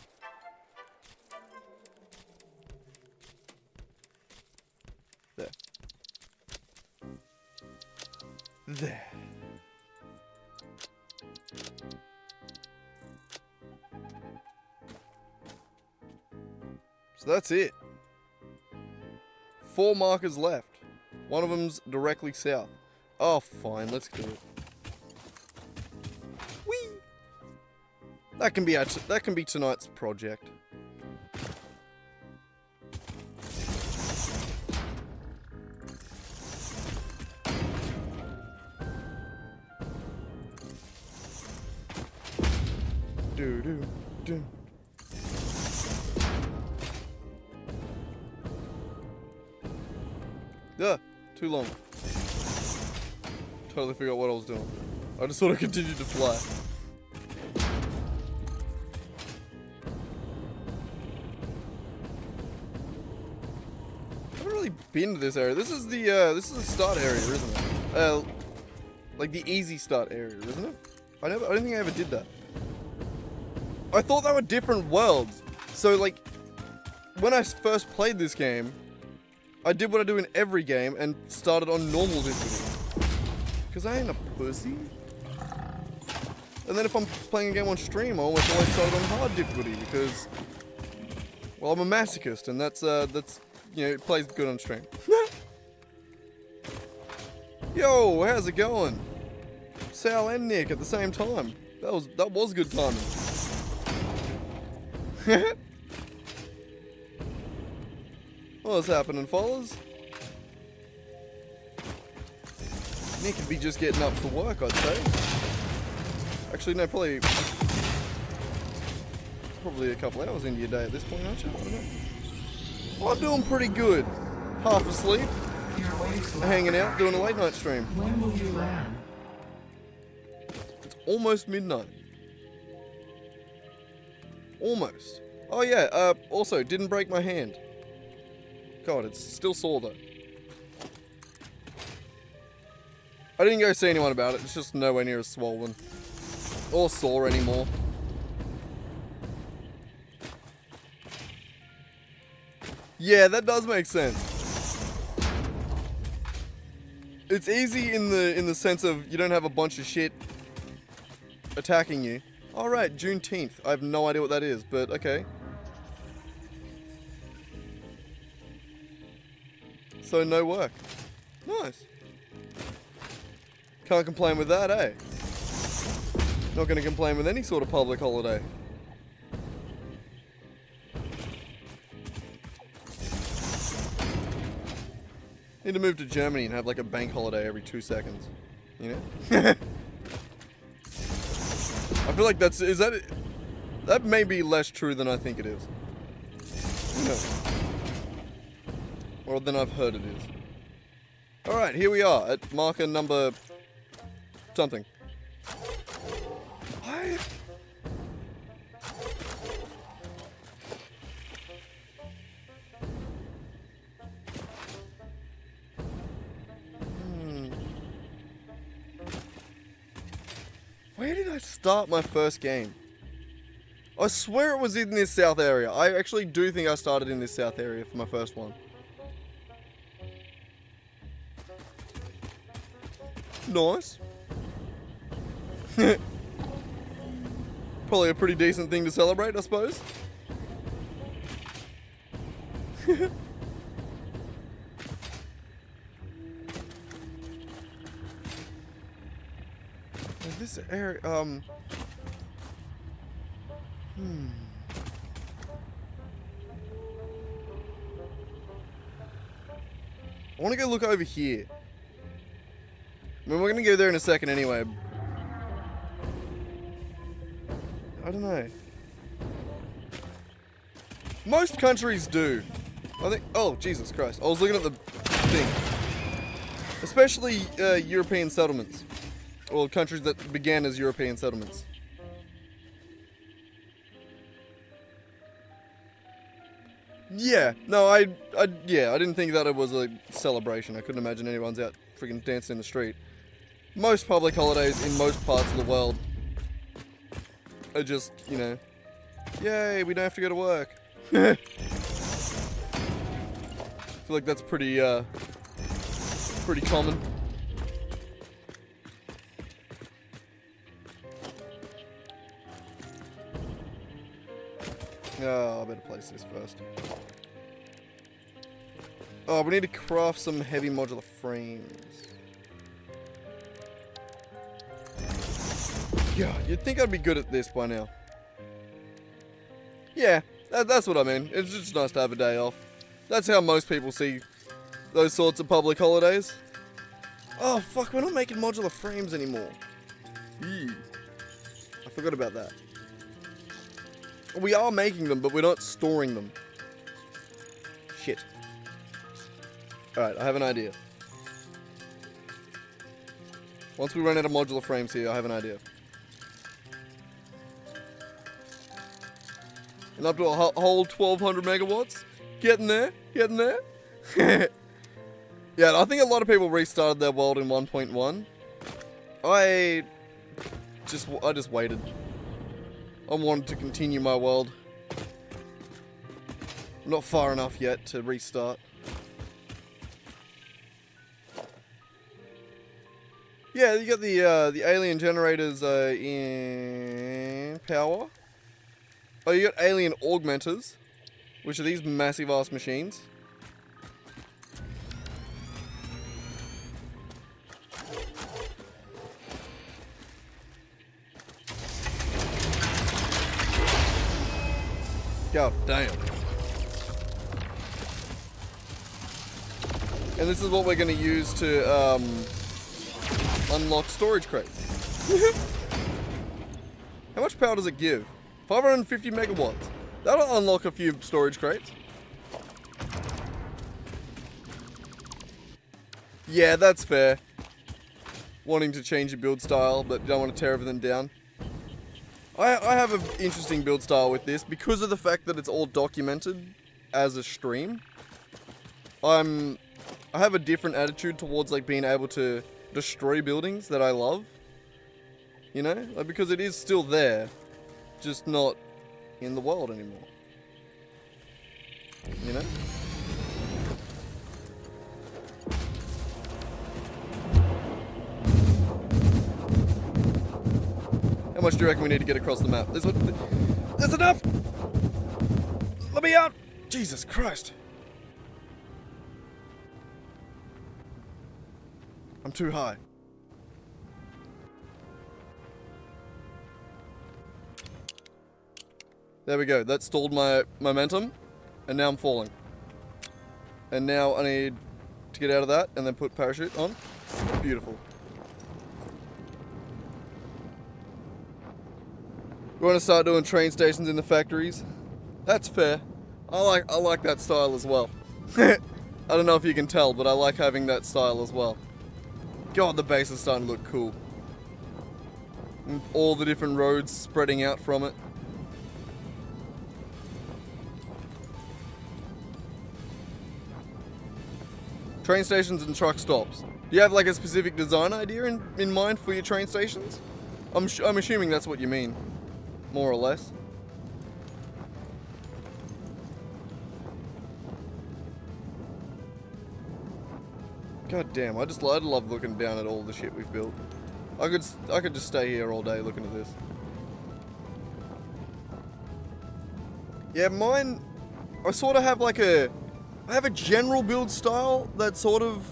There. There. So that's it. 4 markers left. One of them's directly south. Oh, fine. Let's do it. That can be tonight's project. Do do do. Yeah, too long. Totally forgot what I was doing. I just sort of continued to fly. I haven't really been to this area. This is the start area, isn't it? Like the easy start area, isn't it? I don't think I ever did that. I thought they were different worlds. So like, when I first played this game, I did what I do in every game and started on normal difficulty. Because I ain't a pussy. And then if I'm playing a game on stream, I almost always start on hard difficulty because, well, I'm a masochist, and that's you know, it plays good on stream. Yo, how's it going? Sal and Nick at the same time. That was good timing. What's happening, fellas? Nick could be just getting up for work, I'd say. Actually, no, probably a couple hours into your day at this point, aren't you? I don't know. Well, I'm doing pretty good. Half asleep, hanging out, doing a late night stream. When will you land? It's almost midnight. Almost. Oh yeah, also, didn't break my hand. God, it's still sore though. I didn't go see anyone about it, it's just nowhere near as swollen. Or sore anymore. Yeah, that does make sense. It's easy in the sense of you don't have a bunch of shit attacking you. Alright, Juneteenth. I have no idea what that is, but okay. So no work. Nice. Can't complain with that, eh? Not gonna complain with any sort of public holiday. Need to move to Germany and have like a bank holiday every 2 seconds. You know? I feel like that may be less true than I think it is. No. Or than I've heard it is. Alright, here we are at marker number something. What? Where did I start my first game? I swear it was in this south area. I actually do think I started in this south area for my first one. Nice. Probably a pretty decent thing to celebrate, I suppose. This area, I want to go look over here. I mean, we're going to go there in a second anyway. I don't know. Most countries do. I think... Oh, Jesus Christ. I was looking at the thing. Especially European settlements. Or countries that began as European settlements. Yeah. No, I didn't think that it was a celebration. I couldn't imagine anyone's out freaking dancing in the street. Most public holidays in most parts of the world are just, you know, yay, we don't have to go to work. I feel like that's pretty common. Oh, I better place this first. Oh, we need to craft some heavy modular frames. God, you'd think I'd be good at this by now. Yeah, that's what I mean. It's just nice to have a day off. That's how most people see those sorts of public holidays. Oh, fuck, we're not making modular frames anymore. Ew. I forgot about that. We are making them, but we're not storing them. Shit. Alright, I have an idea. Once we run out of modular frames here, I have an idea. And up to a whole 1200 megawatts. Getting there, getting there. Yeah, I think a lot of people restarted their world in 1.1. I just waited. I wanted to continue my world. I'm not far enough yet to restart. Yeah, you got the alien generators in power. Oh, you got alien augmenters, which are these massive ass machines. God damn. And this is what we're going to use to unlock storage crates. How much power does it give? 550 megawatts. That'll unlock a few storage crates. Yeah, that's fair. Wanting to change your build style, but you don't want to tear everything down. I have an interesting build style with this because of the fact that it's all documented as a stream. I have a different attitude towards like being able to destroy buildings that I love. You know, like, because it is still there, just not in the world anymore. You know? How much do you reckon we need to get across the map? There's enough! Let me out! Jesus Christ. I'm too high. There we go. That stalled my momentum. And now I'm falling. And now I need to get out of that and then put parachute on. Beautiful. We want to start doing train stations in the factories. That's fair. I like that style as well. I don't know if you can tell, but I like having that style as well. God, the base is starting to look cool. And all the different roads spreading out from it. Train stations and truck stops. Do you have like a specific design idea in mind for your train stations? I'm assuming that's what you mean. More or less. God damn, I love looking down at all the shit we've built. I could just stay here all day looking at this. Yeah, mine, I sort of have like I have a general build style that sort of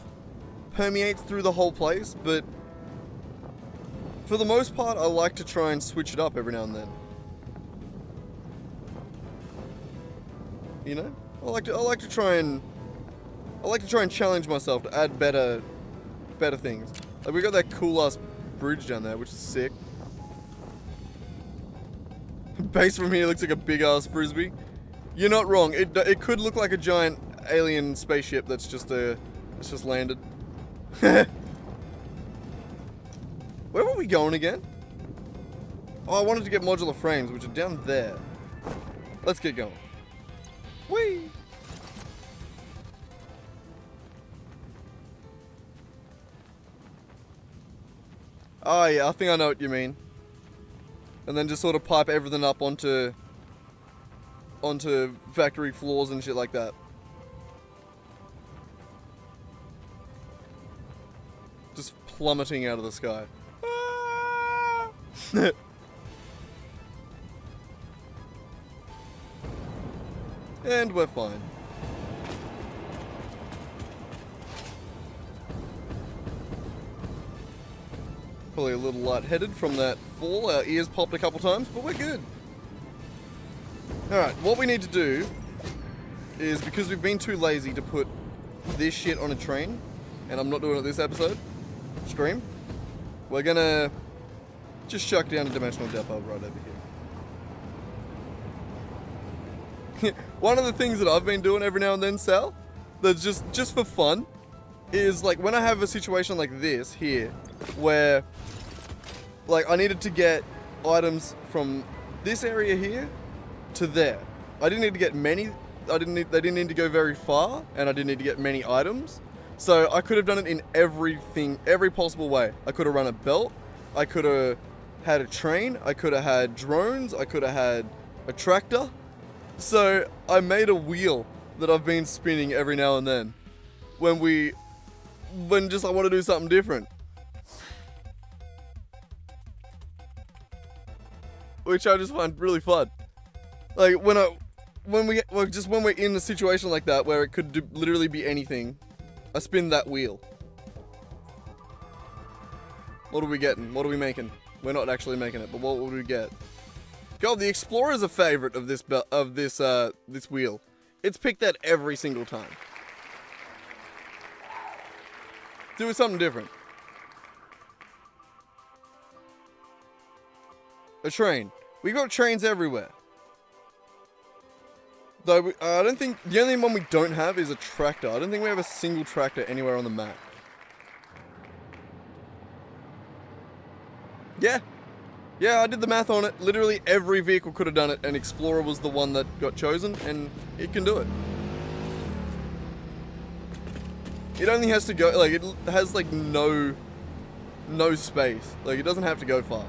permeates through the whole place, but for the most part, I like to try and switch it up every now and then. You know, I like to try and challenge myself to add better things. Like we got that cool ass bridge down there, which is sick. Base from here looks like a big ass frisbee. You're not wrong. It could look like a giant alien spaceship that's just landed. Where were we going again? Oh, I wanted to get modular frames, which are down there. Let's get going. Whee! Oh yeah, I think I know what you mean. And then just sort of pipe everything up onto factory floors and shit like that. Just plummeting out of the sky. And we're fine. Probably a little lightheaded from that fall. Our ears popped a couple times, but we're good. Alright, what we need to do is, because we've been too lazy to put this shit on a train, and I'm not doing it this episode, stream, we're gonna just chuck down a dimensional depot right over here. One of the things that I've been doing every now and then, Sal, that's just for fun, is like when I have a situation like this here, where like I needed to get items from this area here to there. I didn't need to get many, they didn't need to go very far, and I didn't need to get many items. So I could have done it in every possible way. I could have run a belt, I could have had a train, I could have had drones, I could have had a tractor. So I made a wheel that I've been spinning every now and then when just I want to do something different. Which I just find really fun. Like when we're in a situation like that where it could literally be anything, I spin that wheel. What are we getting? What are we making? We're not actually making it, but what would we get? God, the Explorer's a favorite of this wheel. It's picked that every single time. Do something different. A train. We got trains everywhere. Though I don't think the only one we don't have is a tractor. I don't think we have a single tractor anywhere on the map. Yeah. Yeah, I did the math on it. Literally every vehicle could have done it, and Explorer was the one that got chosen, and it can do it. It only has to go, like, it has, like, no space. Like, it doesn't have to go far.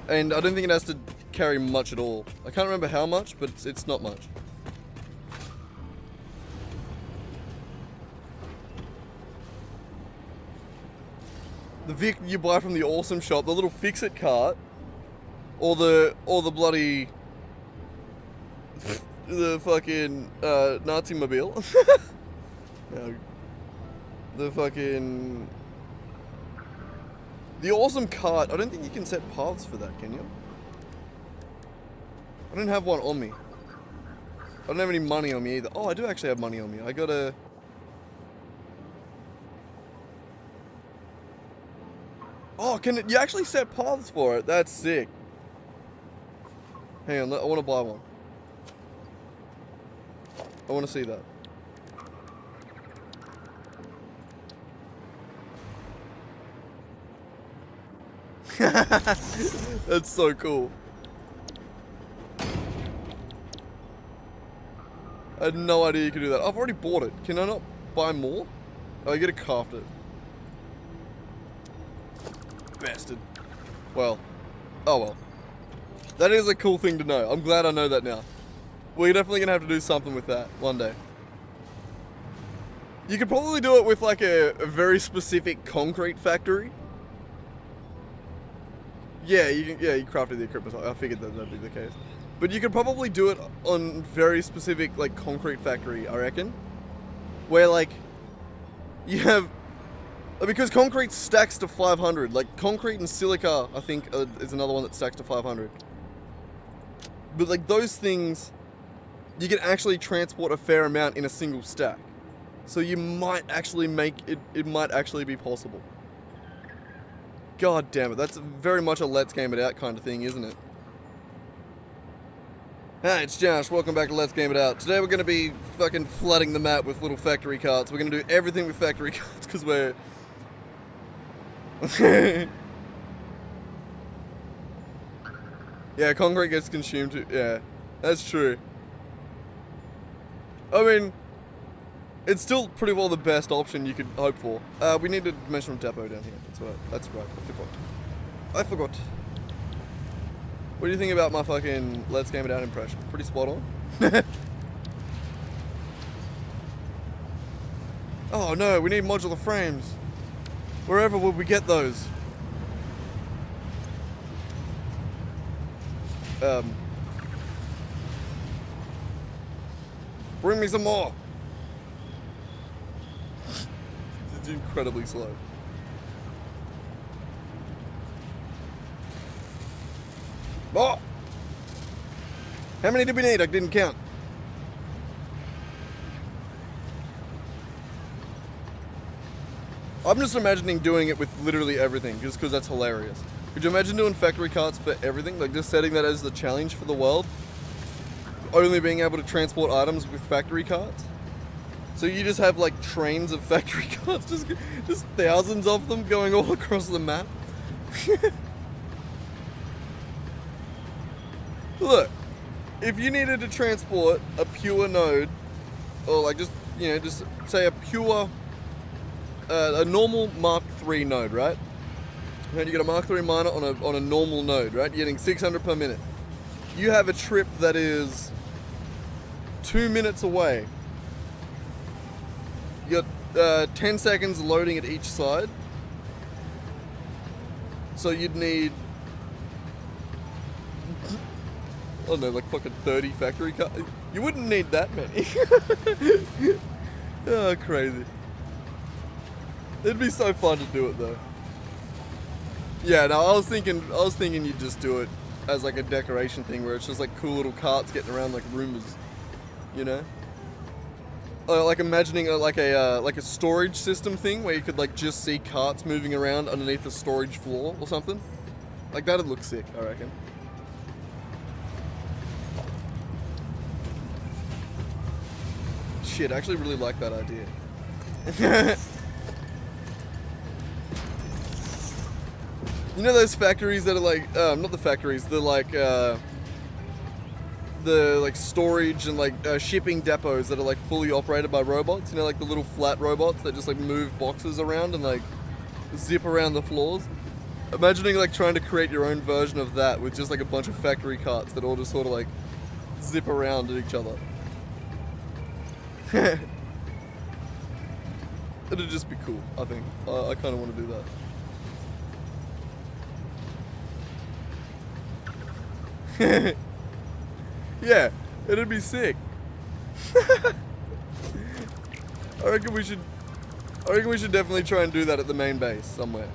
And I don't think it has to carry much at all. I can't remember how much, but it's not much. The vehicle you buy from the awesome shop, the little fix-it cart, or the bloody, the fucking, Nazi mobile. No. The fucking, the awesome cart, I don't think you can set paths for that, can you? I don't have one on me. I don't have any money on me either. Oh, I do actually have money on me. I gotta... Oh, you actually set paths for it? That's sick. Hang on, I want to buy one. I want to see that. That's so cool. I had no idea you could do that. I've already bought it. Can I not buy more? Oh, you gotta craft it. Bastard. Well. Oh well. That is a cool thing to know. I'm glad I know that now. We're definitely gonna have to do something with that one day. You could probably do it with like a very specific concrete factory. Yeah, you crafted the equipment. I figured that would be the case. But you could probably do it on very specific, like, concrete factory, I reckon. Where, like, you have... Because concrete stacks to 500. Like, concrete and silica, I think, is another one that stacks to 500. But, like, those things, you can actually transport a fair amount in a single stack. So you might actually make it... It might actually be possible. God damn it, that's very much a Let's Game It Out kind of thing, isn't it? Hi, it's Josh, welcome back to Let's Game It Out. Today we're going to be fucking flooding the map with little factory carts. We're going to do everything with factory carts, because we're... Yeah, concrete gets consumed too. Yeah, that's true. I mean, it's still pretty well the best option you could hope for. We need a dimensional depot down here. That's right. I forgot. What do you think about my fucking Let's Game It Out impression? Pretty spot on. Oh no, we need modular frames. Wherever would we get those? Bring me some more. It's incredibly slow. Oh! How many did we need? I didn't count. I'm just imagining doing it with literally everything, just because that's hilarious. Could you imagine doing factory carts for everything? Like just setting that as the challenge for the world? Only being able to transport items with factory carts? So you just have like trains of factory carts, just thousands of them going all across the map? Look, if you needed to transport a pure node, or like just, you know, just say a pure, a normal Mark III node, right? And you get a Mark III miner on a normal node, right? You're getting 600 per minute. You have a trip that is 2 minutes away. You got 10 seconds loading at each side. So you'd need, I don't know, like fucking 30 factory cars. You wouldn't need that many. Oh, crazy. It'd be so fun to do it though. Yeah, no, I was thinking you'd just do it as like a decoration thing where it's just like cool little carts getting around like Roombas, you know? Like imagining like a storage system thing where you could like just see carts moving around underneath the storage floor or something. Like that'd look sick, I reckon. Shit, I actually really like that idea. You know those factories that are like, not the factories, they're like, the like storage and like shipping depots that are like fully operated by robots. You know, like the little flat robots that just like move boxes around and like zip around the floors. Imagining like trying to create your own version of that with just like a bunch of factory carts that all just sort of like zip around at each other. It'd just be cool, I think. I kind of want to do that. Yeah, it'd be sick. I reckon we should definitely try and do that at the main base somewhere.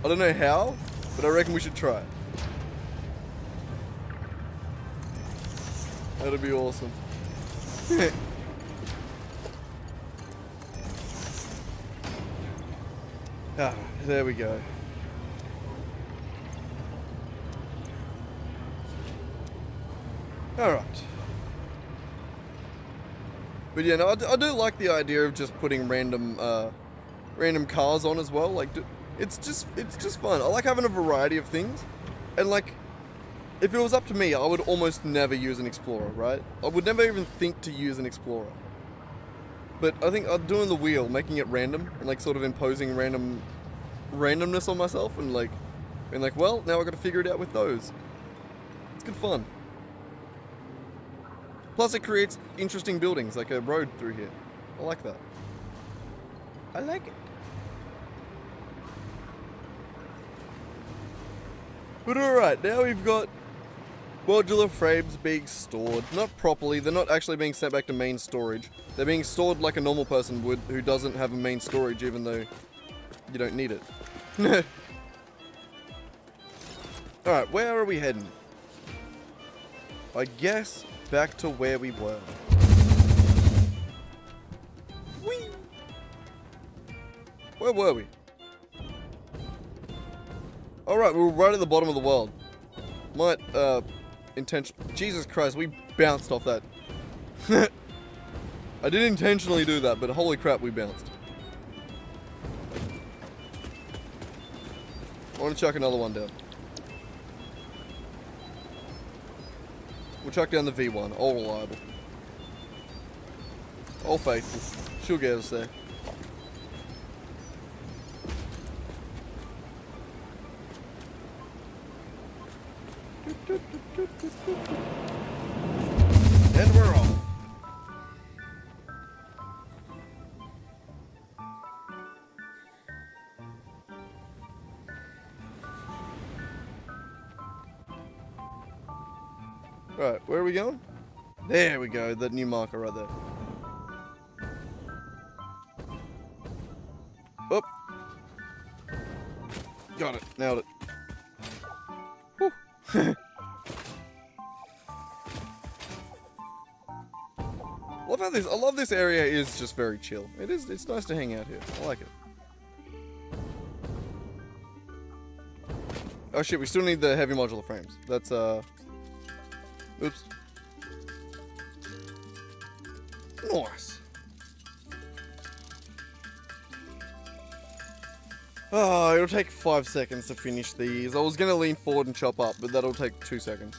I don't know how, but I reckon we should try. That'd be awesome. Ah, there we go. Alright. But yeah, no, I do like the idea of just putting random cars on as well. Like, it's just fun. I like having a variety of things. And like, if it was up to me, I would almost never use an Explorer, right? I would never even think to use an Explorer. But I think doing the wheel, making it random, and like sort of imposing randomness on myself, and like, being like, well, now I've got to figure it out with those. It's good fun. Plus it creates interesting buildings, like a road through here. I like that. I like it. But alright, now we've got modular frames being stored. Not properly, they're not actually being sent back to main storage. They're being stored like a normal person would who doesn't have a main storage even though you don't need it. Alright, where are we heading? I guess back to where we were. Whee! Where were we? Alright, we were right at the bottom of the world. Might, Jesus Christ, we bounced off that. I didn't intentionally do that, but holy crap, we bounced. I want to chuck another one down. We'll chuck down the V1, all reliable. All faithful. She'll get us there. And we're off. Right, where are we going? There we go, the new marker right there. Up. Got it, nailed it. Whew. how this. I love this area. Is just very chill. It is. It's nice to hang out here. I like it. Oh shit! We still need the heavy modular frames. That's Oops. Nice. Oh, it'll take 5 seconds to finish these. I was gonna lean forward and chop up, but that'll take 2 seconds.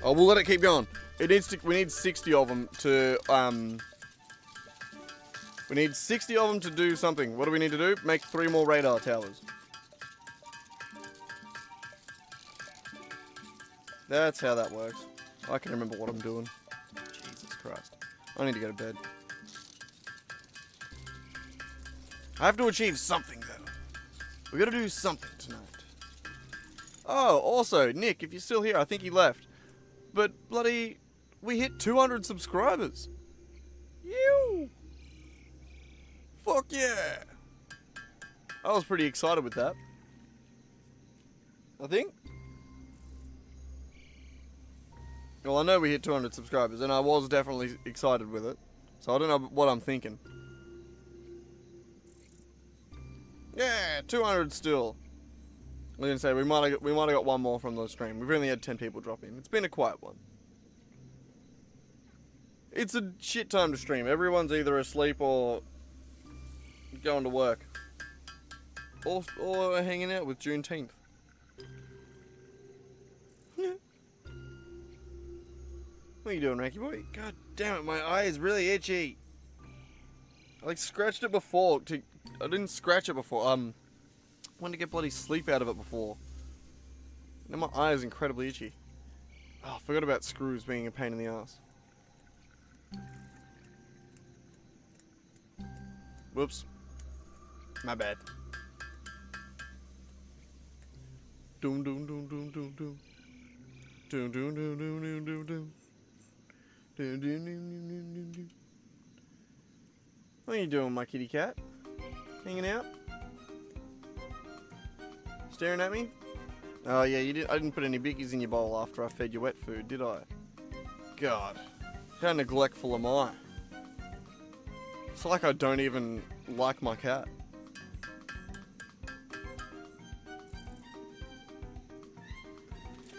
Oh, we'll let it keep going. It needs to. We need 60 of them to We need 60 of them to do something. What do we need to do? Make 3 more radar towers. That's how that works. I can remember what I'm doing. Jesus Christ. I need to go to bed. I have to achieve something, though. We gotta do something tonight. Oh, also, Nick, if you're still here, I think he left. But, bloody, we hit 200 subscribers. You. Fuck yeah. I was pretty excited with that. I think. Well, I know we hit 200 subscribers, and I was definitely excited with it. So I don't know what I'm thinking. Yeah, 200 still. I was gonna say we might have got one more from the stream. We've only had 10 people drop in. It's been a quiet one. It's a shit time to stream. Everyone's either asleep or going to work, or hanging out with Juneteenth. What are you doing, Ranky boy? God damn it, my eye is really itchy. I like scratched it before. I didn't scratch it before. Wanted to get bloody sleep out of it before. Now my eye is incredibly itchy. Oh, I forgot about screws being a pain in the ass. Whoops. My bad. Doom doom doom doom doom doom. Doom doom doom doom doom doom doom. Doom doom doom doom doom doom doom. What are you doing, my kitty cat? Hanging out? Staring at me? Oh yeah, you did. I didn't put any bickies in your bowl after I fed you wet food, did I? God, how neglectful am I? It's like I don't even like my cat.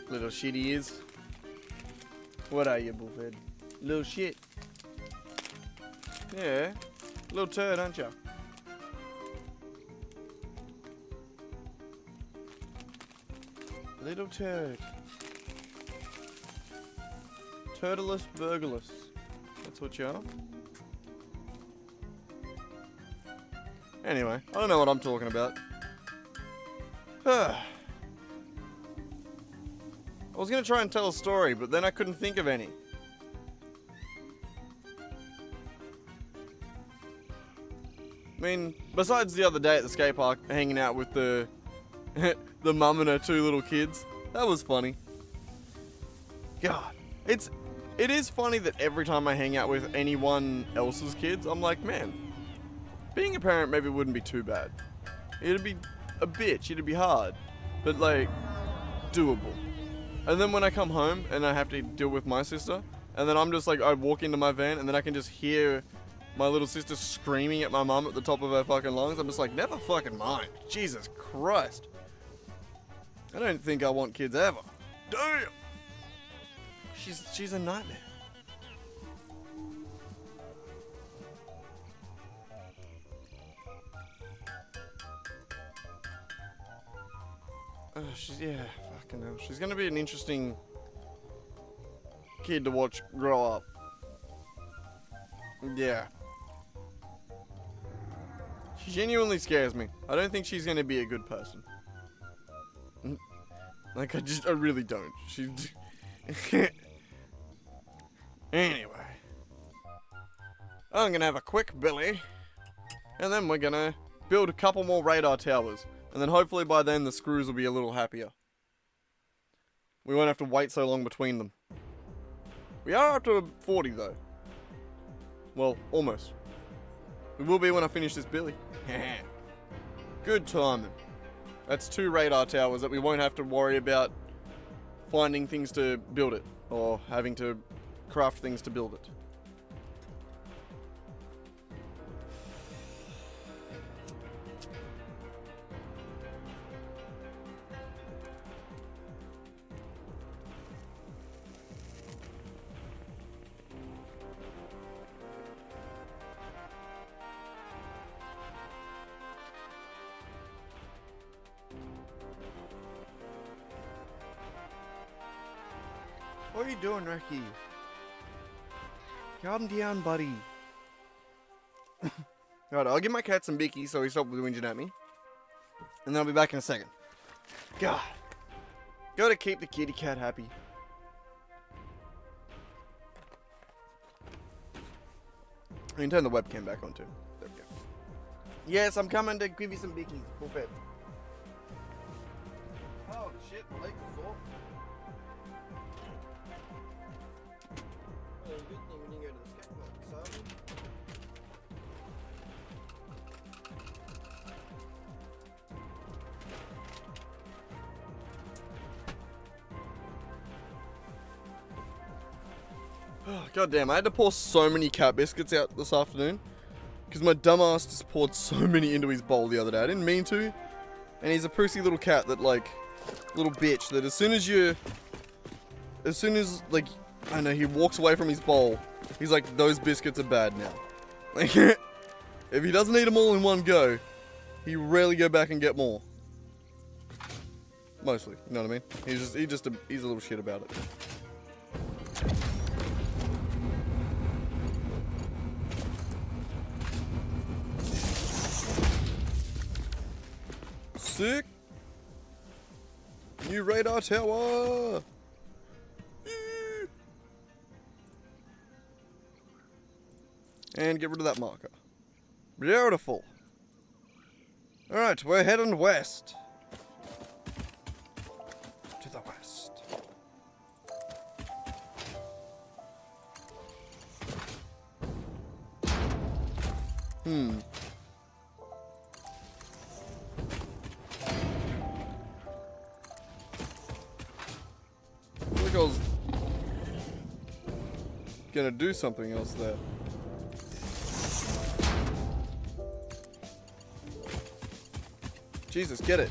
Little shit he is. What are you, bullhead? Little shit. Yeah, little turd, aren't you? Little turd. Turtleless burgerless. That's what you are. Anyway, I don't know what I'm talking about. I was going to try and tell a story, but then I couldn't think of any. I mean, besides the other day at the skate park, hanging out with the the mum and her 2 little kids, that was funny. God, it is funny that every time I hang out with anyone else's kids, I'm like, man, being a parent maybe wouldn't be too bad. It'd be a bitch, it'd be hard, but like, doable. And then when I come home and I have to deal with my sister, and then I'm just like, I walk into my van and then I can just hear my little sister screaming at my mum at the top of her fucking lungs. I'm just like, never fucking mind. Jesus Christ. I don't think I want kids ever. Damn. She's a nightmare. Yeah, fucking hell. She's gonna be an interesting kid to watch grow up. Yeah. She genuinely scares me. I don't think she's gonna be a good person. Like, I really don't. Anyway. I'm gonna have a quick billy. And then we're gonna build a couple more radar towers. And then hopefully by then the screws will be a little happier. We won't have to wait so long between them. We are up to 40 though. Well, almost. We will be when I finish this billy. Good timing. That's 2 radar towers that we won't have to worry about finding things to build it. Or having to craft things to build it. What are you doing, Ricky? Calm down, buddy. Alright, I'll give my cat some Bicky so he stops whinging at me. And then I'll be back in a second. God. Gotta keep the kitty cat happy. I can turn the webcam back on too. There we go. Yes, I'm coming to give you some Bickies. Full fed. Oh shit, my legs are sore. Well, good thing we didn't go to the skate park, son. God damn, I had to pour so many cat biscuits out this afternoon because my dumbass just poured so many into his bowl the other day. I didn't mean to, and he's a pussy little cat that, like, little bitch that as soon as like, I know, he walks away from his bowl, he's like, those biscuits are bad now. Like, if he doesn't eat them all in one go, he rarely go back and get more. Mostly, you know what I mean? He's a little shit about it. Sick. New radar tower. And get rid of that marker. Beautiful. Alright, we're heading west. To the west. I think I was gonna do something else there. Jesus, get it.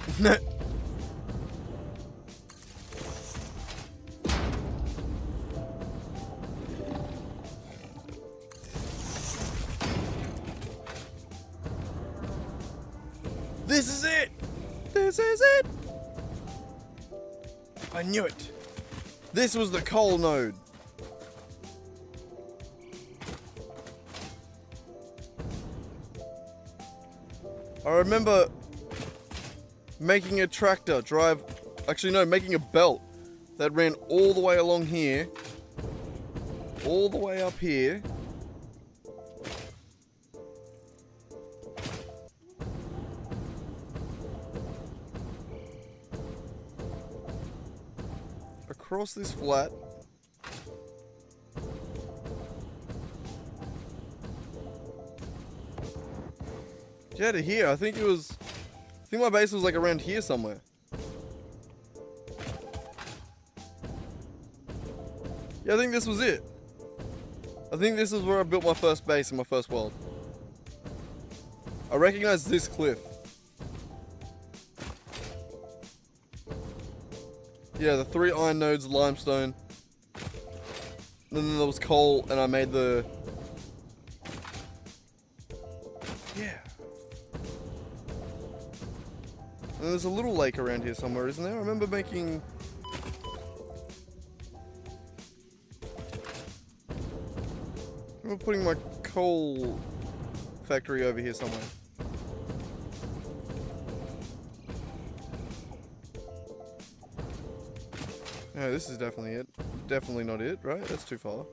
This is it! This is it! I knew it. This was the coal node. I remember making a tractor drive, actually no, making a belt that ran all the way along here, all the way up here, across this flat, yeah, to here. I think my base was like around here somewhere. Yeah, I think this was it. I think this is where I built my first base in my first world. I recognize this cliff. Yeah, the 3 iron nodes, limestone. And then there was coal, and I made the... Yeah. And there's a little lake around here somewhere, isn't there? I remember making... I remember putting my coal factory over here somewhere. No, this is definitely it. Definitely not it, right? That's too far.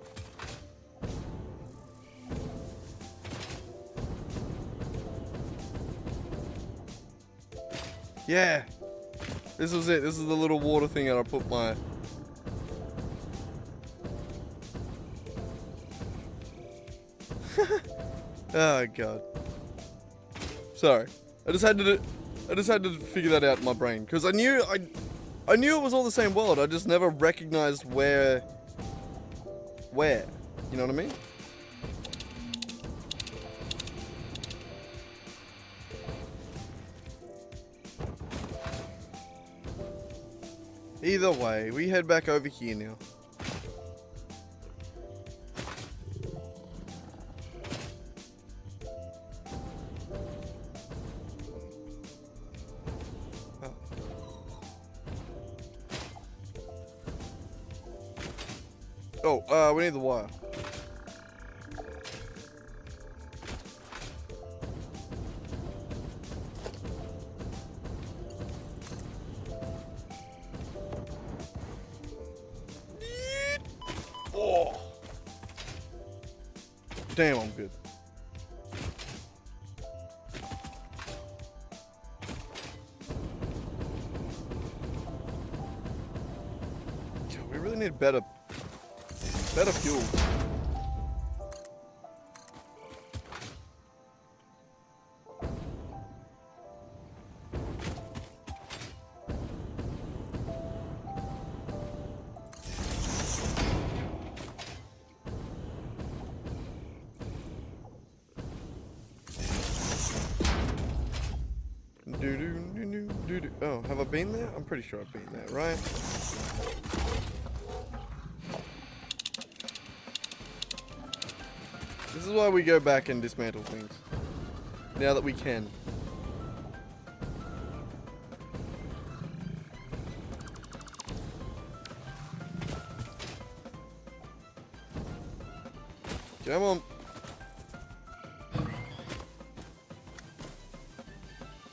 Yeah! This was it. This is the little water thing that I put my... Oh god. Sorry. I just had to figure that out in my brain. Because I knew it was all the same world. I just never recognized where where? You know what I mean? Either way, we head back over here now. Oh, we need the wire. Oh. Damn, I'm good. Yo, we really need better fuel. Oh, have I been there? I'm pretty sure I've been there, right? This is why we go back and dismantle things. Now that we can. Come on.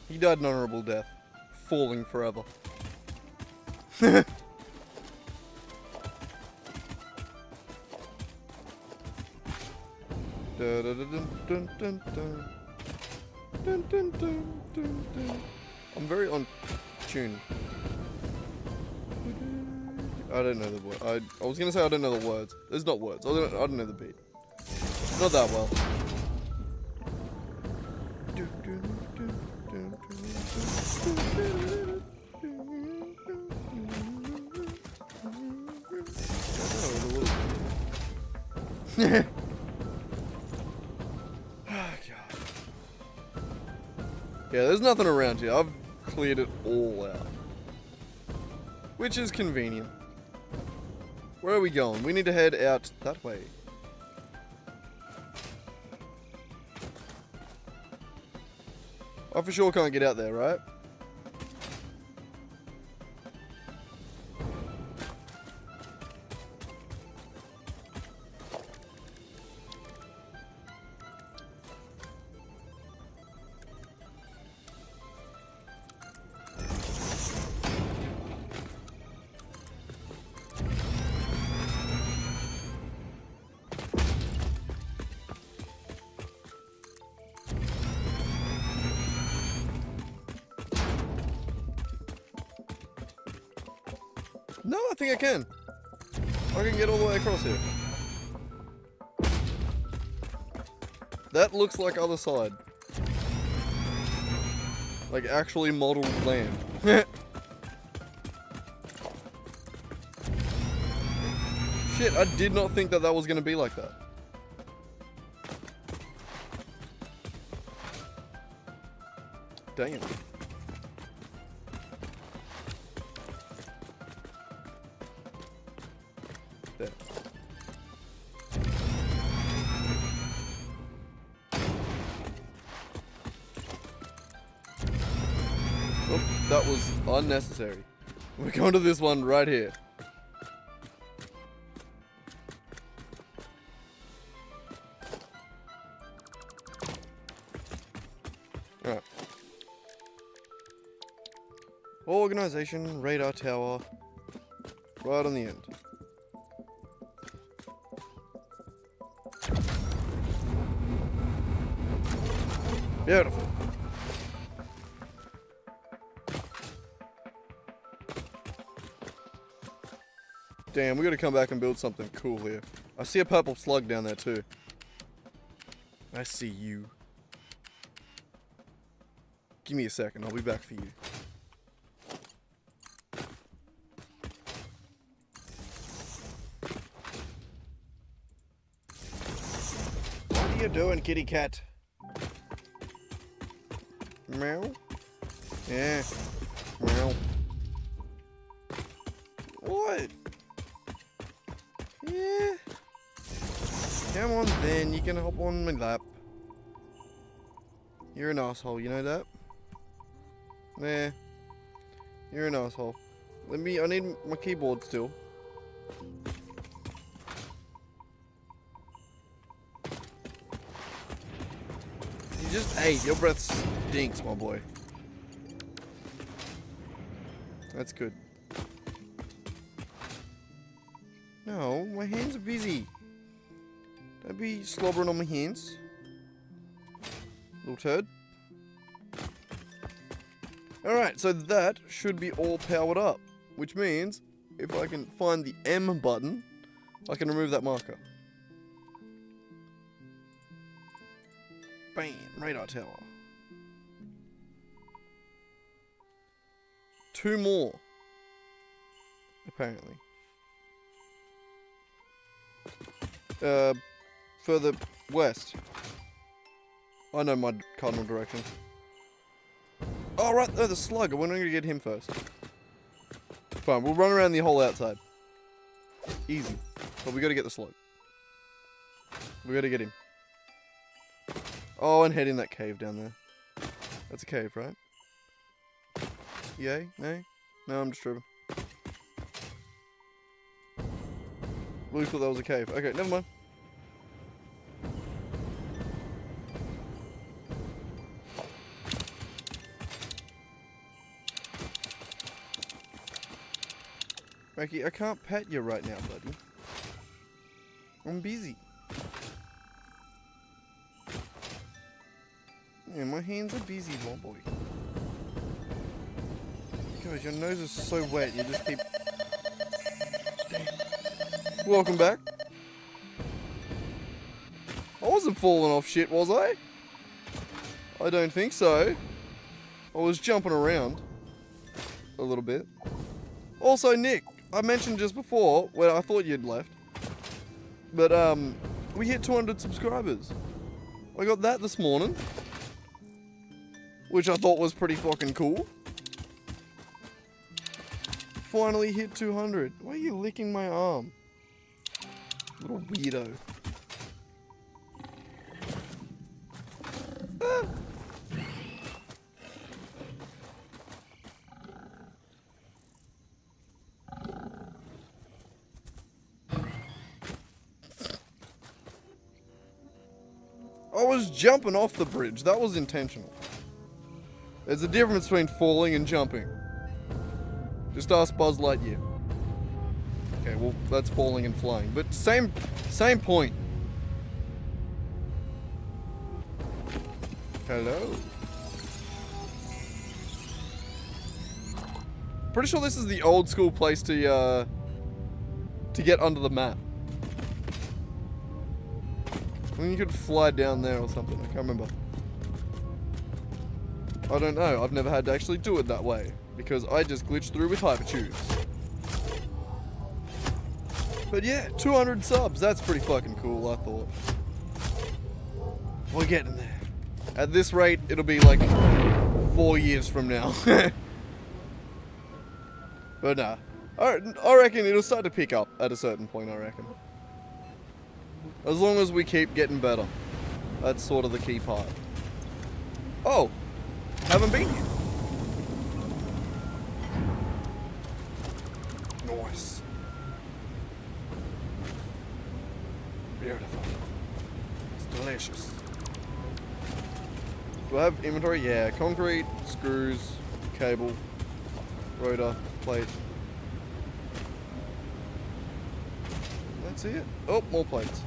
He died an honorable death. Falling forever. I'm very on tune. I don't know the word. I was gonna say I don't know the words. There's not words. I don't know the beat. Not that well. Oh, God. Yeah, there's nothing around here. I've cleared it all out. Which is convenient. Where are we going? We need to head out that way. I for sure can't get out there, right? No, I think I can. I can get all the way across here. That looks like other side. Like actually modeled land. Shit, I did not think that was gonna be like that. Damn. There. Oh, that was unnecessary. We're going to this one right here. Alright. Organization, radar tower. Right on the end. Beautiful. Damn, we gotta come back and build something cool here. I see a purple slug down there too. I see you. Give me a second, I'll be back for you. you doing, kitty cat? Meow? Yeah. Meow. What? Yeah. Come on then, you can hop on my lap. You're an asshole, you know that? Nah. You're an asshole. I need my keyboard still. You just ate. Your breath stinks, my boy. That's good. No, my hands are busy. Don't be slobbering on my hands. Little turd. Alright, so that should be all powered up. Which means, if I can find the M button, I can remove that marker. Bam! Radar tower. 2 more. Apparently. Further west. I know my cardinal direction. Oh, right, the slug. We're not going to get him first. Fine, we'll run around the whole outside. Easy. But we got to get the slug. We got to get him. Oh, and head in that cave down there. That's a cave, right? Yay? No? No, I'm just tripping. We thought that was a cave. Okay, never mind. Ricky, I can't pet you right now, buddy. I'm busy. Yeah, my hands are busy, my boy. God, your nose is so wet, you just keep... Welcome back. I wasn't falling off shit, was I? I don't think so. I was jumping around. A little bit. Also, Nick, I mentioned just before, when I thought you'd left. But, we hit 200 subscribers. I got that this morning. Which I thought was pretty fucking cool. Finally hit 200. Why are you licking my arm? Little weirdo. Ah. I was jumping off the bridge. That was intentional. There's a difference between falling and jumping. Just ask Buzz Lightyear. Okay, well, that's falling and flying. But same point. Hello. Pretty sure this is the old school place to get under the map. I mean, you could fly down there or something. I can't remember. I don't know. I've never had to actually do it that way. Because I just glitched through with Hypertubes. But yeah, 200 subs. That's pretty fucking cool, I thought. We're getting there. At this rate, it'll be like 4 years from now. But nah. I reckon it'll start to pick up at a certain point, I reckon. As long as we keep getting better. That's sort of the key part. Oh! Haven't been here. Nice. Beautiful. It's delicious. Do I have inventory? Yeah. Concrete, screws, cable, rotor, plate. That's it. Oh, more plates.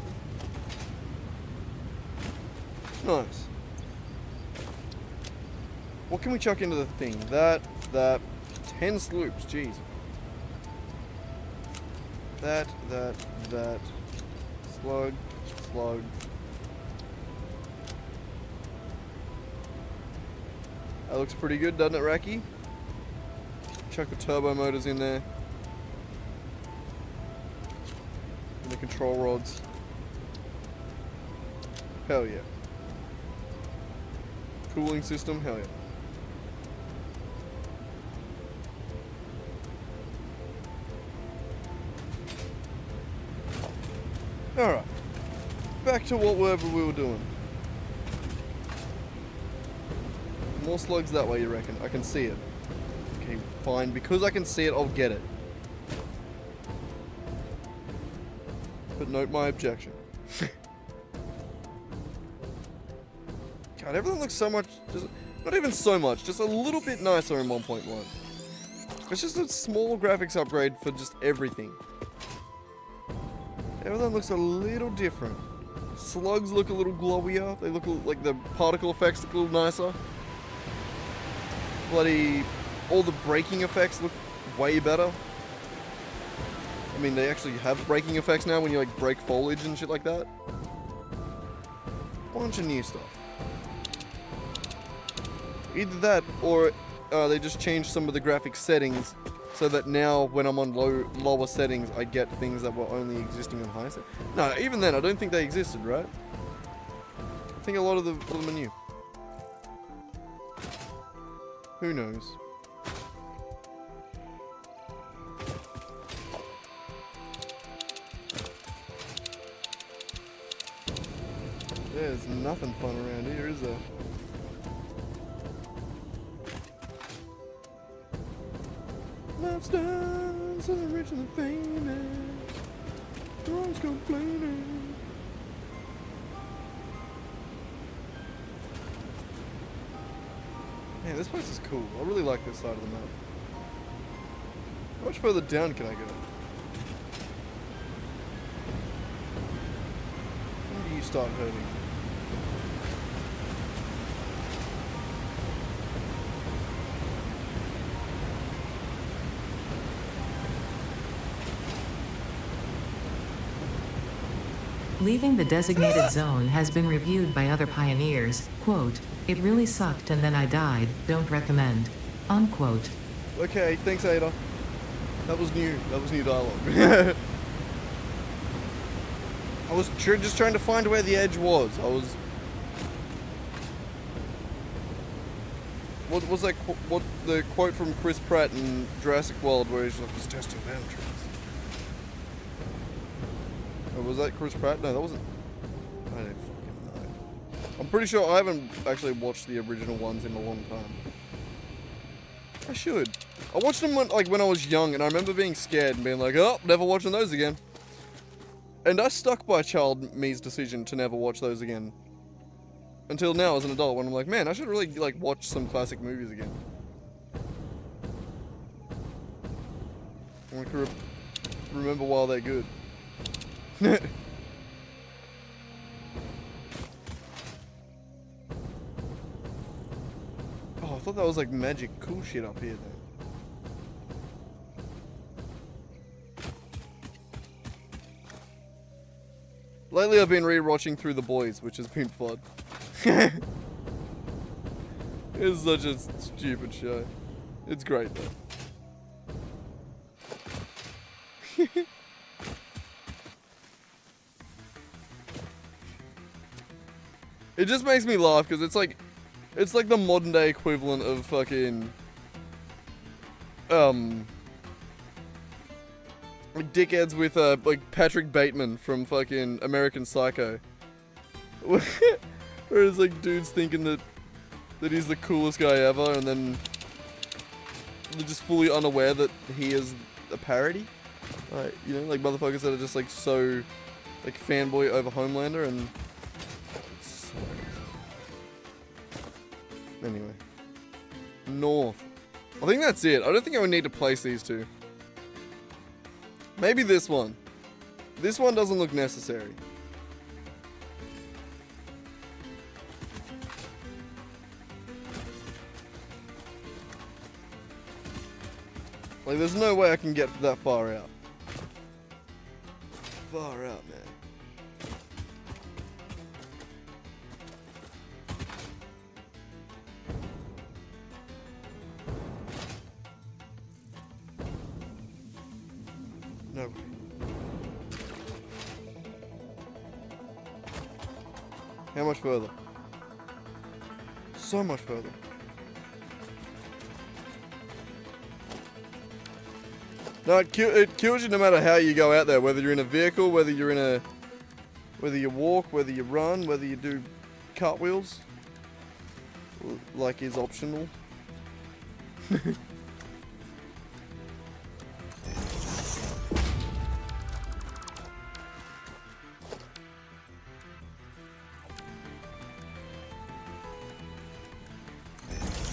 Nice. What can we chuck into the thing? That. 10 sloops, jeez. That. Slug. That looks pretty good, doesn't it, Racky? Chuck the turbo motors in there. And the control rods. Hell yeah. Cooling system, hell yeah. Alright. Back to whatever we were doing. More slugs that way, you reckon? I can see it. Okay, fine. Because I can see it, I'll get it. But note my objection. God, everything looks so much... Just, not even so much, just a little bit nicer in 1.1. It's just a small graphics upgrade for just everything. Everything looks a little different. Slugs look a little glowier. They look like the particle effects look a little nicer. Bloody... all the braking effects look way better. I mean, they actually have braking effects now when you like break foliage and shit like that. Bunch of new stuff. Either that, or they just changed some of the graphic settings so that now when I'm on lower settings, I get things that were only existing on higher settings. No, even then, I don't think they existed, right? I think a lot of them are new. Who knows? There's nothing fun around here, is there? Lifestyles of the rich and the famous. They're always complaining. Man, this place is cool. I really like this side of the map. How much further down can I go? When do you start hurting? Leaving the designated zone has been reviewed by other pioneers. Quote, "It really sucked and then I died, don't recommend." Unquote. Okay, thanks Ada. That was new dialogue. I was just trying to find where the edge was. What was that? What the quote from Chris Pratt in Jurassic World where he's like, "I was testing boundaries." Or was that Chris Pratt? No, that wasn't. I don't fucking know. I'm pretty sure I haven't actually watched the original ones in a long time. I should. I watched them when I was young, and I remember being scared and being like, "Oh, never watching those again." And I stuck by child me's decision to never watch those again. Until now, as an adult, when I'm like, man, I should really like watch some classic movies again. I can remember while they're good. Oh, I thought that was like magic cool shit up here then. Lately I've been re-watching Through the Boys, which has been fun. It's such a stupid show. It's great though. It just makes me laugh because it's like the modern day equivalent of fucking like dickheads with like Patrick Bateman from fucking American Psycho. Whereas like dudes thinking that he's the coolest guy ever, and then they're just fully unaware that he is a parody. Like, you know, like motherfuckers that are just like so like fanboy over Homelander and. Anyway. North. I think that's it. I don't think I would need to place these two. Maybe this one. This one doesn't look necessary. Like, there's no way I can get that far out. Far out, man. No way. How much further? So much further. No, it kills you no matter how you go out there. Whether you're in a vehicle, whether you walk, whether you run, whether you do cartwheels. Like is optional.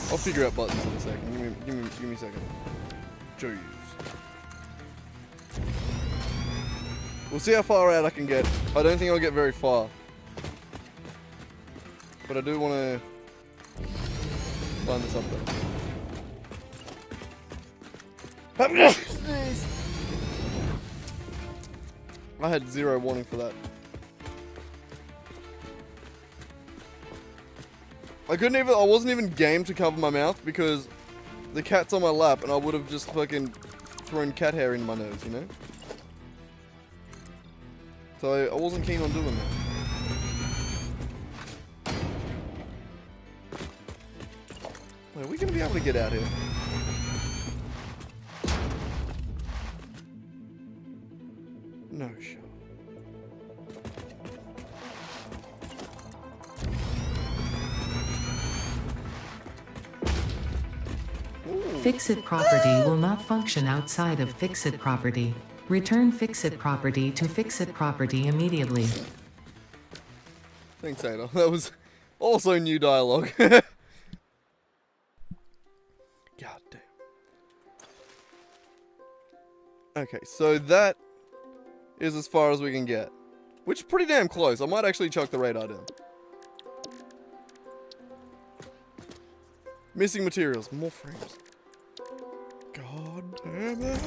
I'll figure out buttons in a second. Give me a second. Jeez. We'll see how far out I can get. I don't think I'll get very far. But I do want to line this up though. I had 0 warning for that. I wasn't even game to cover my mouth because the cat's on my lap and I would have just fucking thrown cat hair in my nose, you know? So I wasn't keen on doing that. Wait, are we gonna be able to get out here? No shot. Fix-it property will not function outside of fix-it property. Return fix-it property to fix-it property immediately. Thanks, Ada. That was also new dialogue. God damn. Okay, so that is as far as we can get. Which is pretty damn close. I might actually chuck the radar down. Missing materials. More frames. God damn it.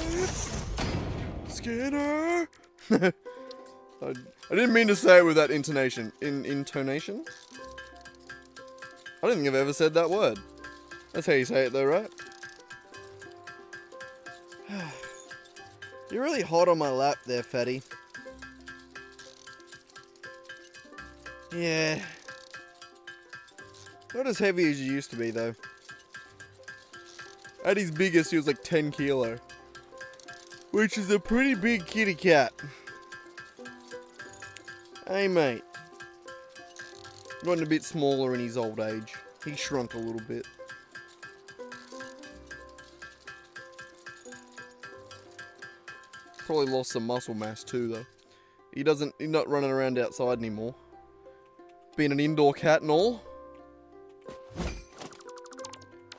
Skinner! I didn't mean to say it with that intonation. Intonation? I don't think I've ever said that word. That's how you say it though, right? You're really hot on my lap there, fatty. Yeah. Not as heavy as you used to be, though. At his biggest, he was like 10 kilo. Which is a pretty big kitty cat. Hey, mate. Gotten a bit smaller in his old age. He shrunk a little bit. Probably lost some muscle mass too, though. He's not running around outside anymore. Being an indoor cat and all.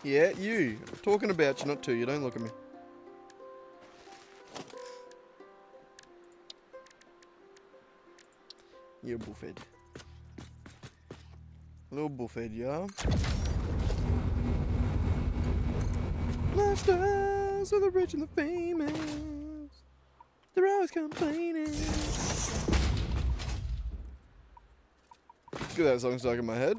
Yeah, you. I'm talking about you, not to you. Don't look at me. You're buffet. Little buffet, yeah. Lifestyles of the rich and the famous. They're always complaining. Look at that song stuck in my head.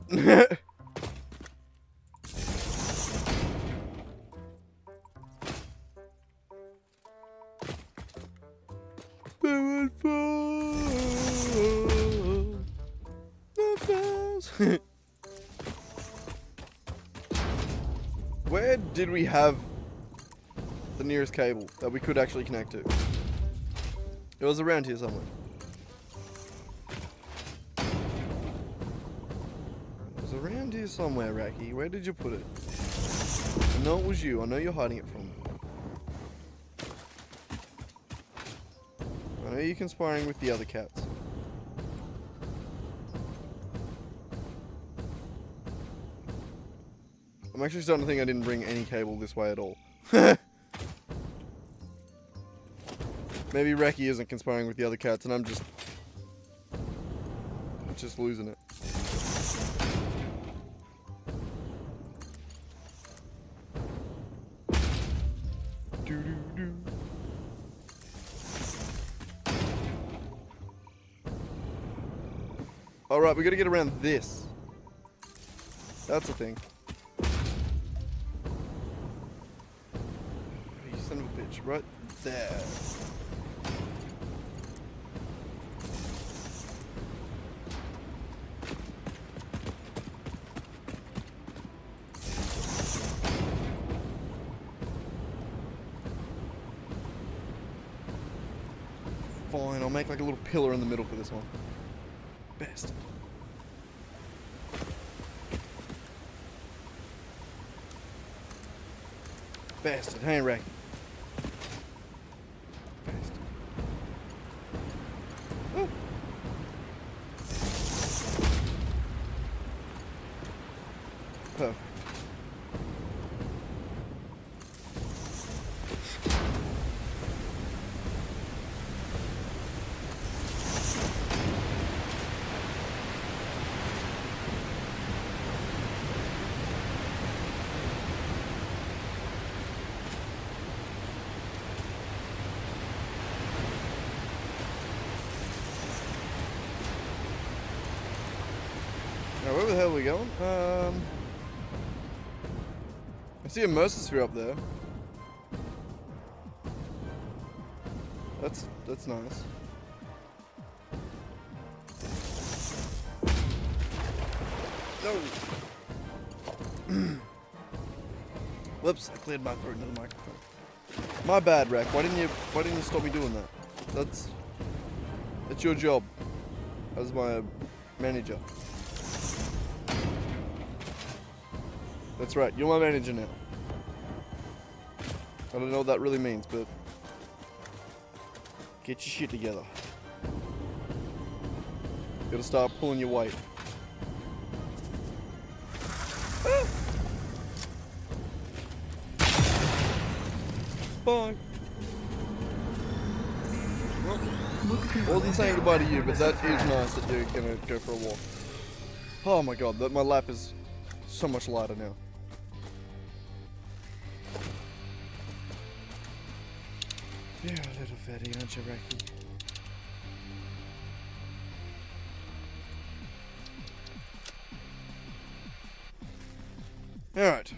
Where did we have the nearest cable that we could actually connect to? It was around here somewhere. It was around here somewhere, Racky. Where did you put it? I know it was you. I know you're hiding it from me. I know you're conspiring with the other cats. I'm actually starting to think I didn't bring any cable this way at all. Maybe Racky isn't conspiring with the other cats and I'm just losing it. Alright, we gotta get around this. That's the thing. You son of a bitch, right there. fine. I'll make like a little pillar in the middle for this one. Best. Bastard, hand rack. Bastard. Oh. Perfect. Now, where the hell are we going? I see a Mercer sphere up there. That's nice. No. Whoops! I cleared my throat into the microphone. My bad, Rack. Why didn't you stop me doing that? That's your job as my manager. That's right, you're my manager now. I don't know what that really means, but get your shit together. Gotta start pulling your weight. Ah! Bye. Well, I wasn't saying goodbye to you, but that is nice that you're gonna go for a walk. Oh my god, my lap is so much lighter now. You're a little fatty, aren't you, Racky? Alright.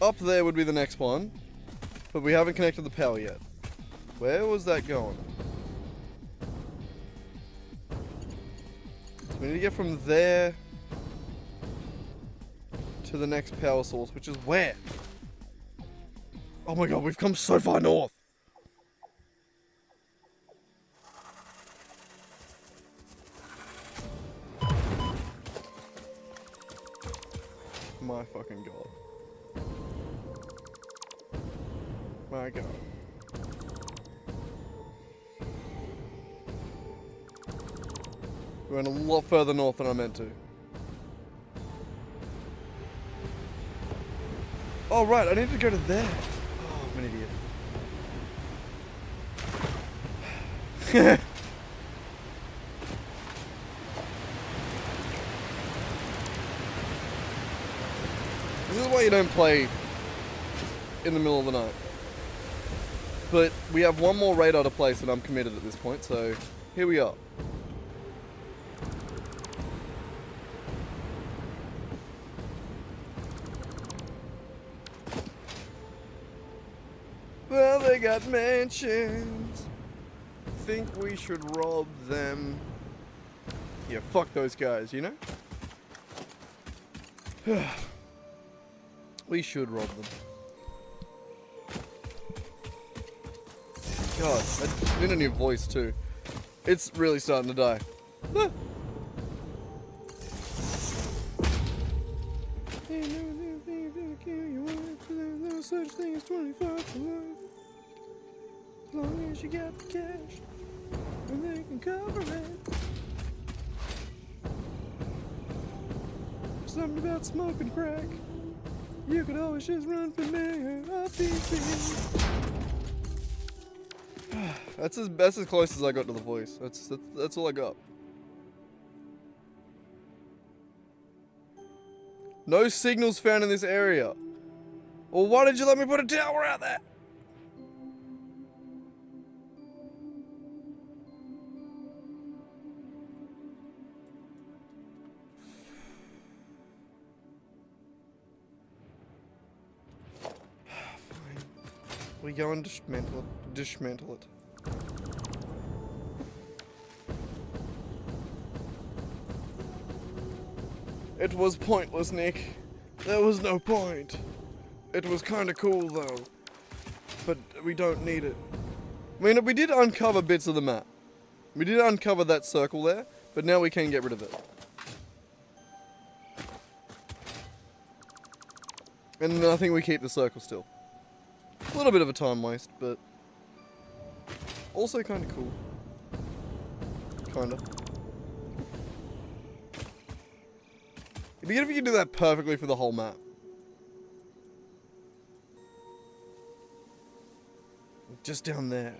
Up there would be the next one, but we haven't connected the power yet. Where was that going? So we need to get from there to the next power source, which is where? Oh my god, we've come so far north! My fucking god. My god. We went a lot further north than I meant to. Oh right, I need to go to there. Oh, I'm an idiot. This is why you don't play in the middle of the night. But we have one more radar to place and I'm committed at this point, so here we are. Well, they got mansions. Think we should rob them. Yeah, fuck those guys, you know? We should rob them. God, I need a new voice too. It's really starting to die. Ah. No such thing as 25 for life. As long as you got the cash, and they can cover it. Something about smoking crack. You could always just run for mayor of DC. That's as close as I got to the voice. That's all I got. No signals found in this area. Well, why did you let me put a tower out there? Fine. We go and dismantle it. It was pointless, Nick. There was no point. It was kinda cool though. But we don't need it. I mean, we did uncover bits of the map. We did uncover that circle there, but now we can get rid of it. And I think we keep the circle still. A little bit of a time waste, but also kind of cool. Kinda. It'd be good if you could do that perfectly for the whole map. Just down there.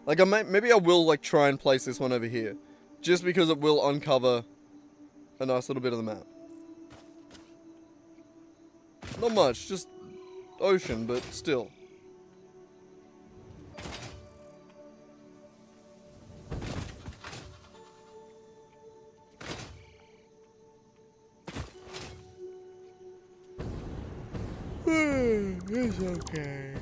Like, maybe I will, like, try and place this one over here. Just because it will uncover a nice little bit of the map. Not much, just ocean, but still. It's okay.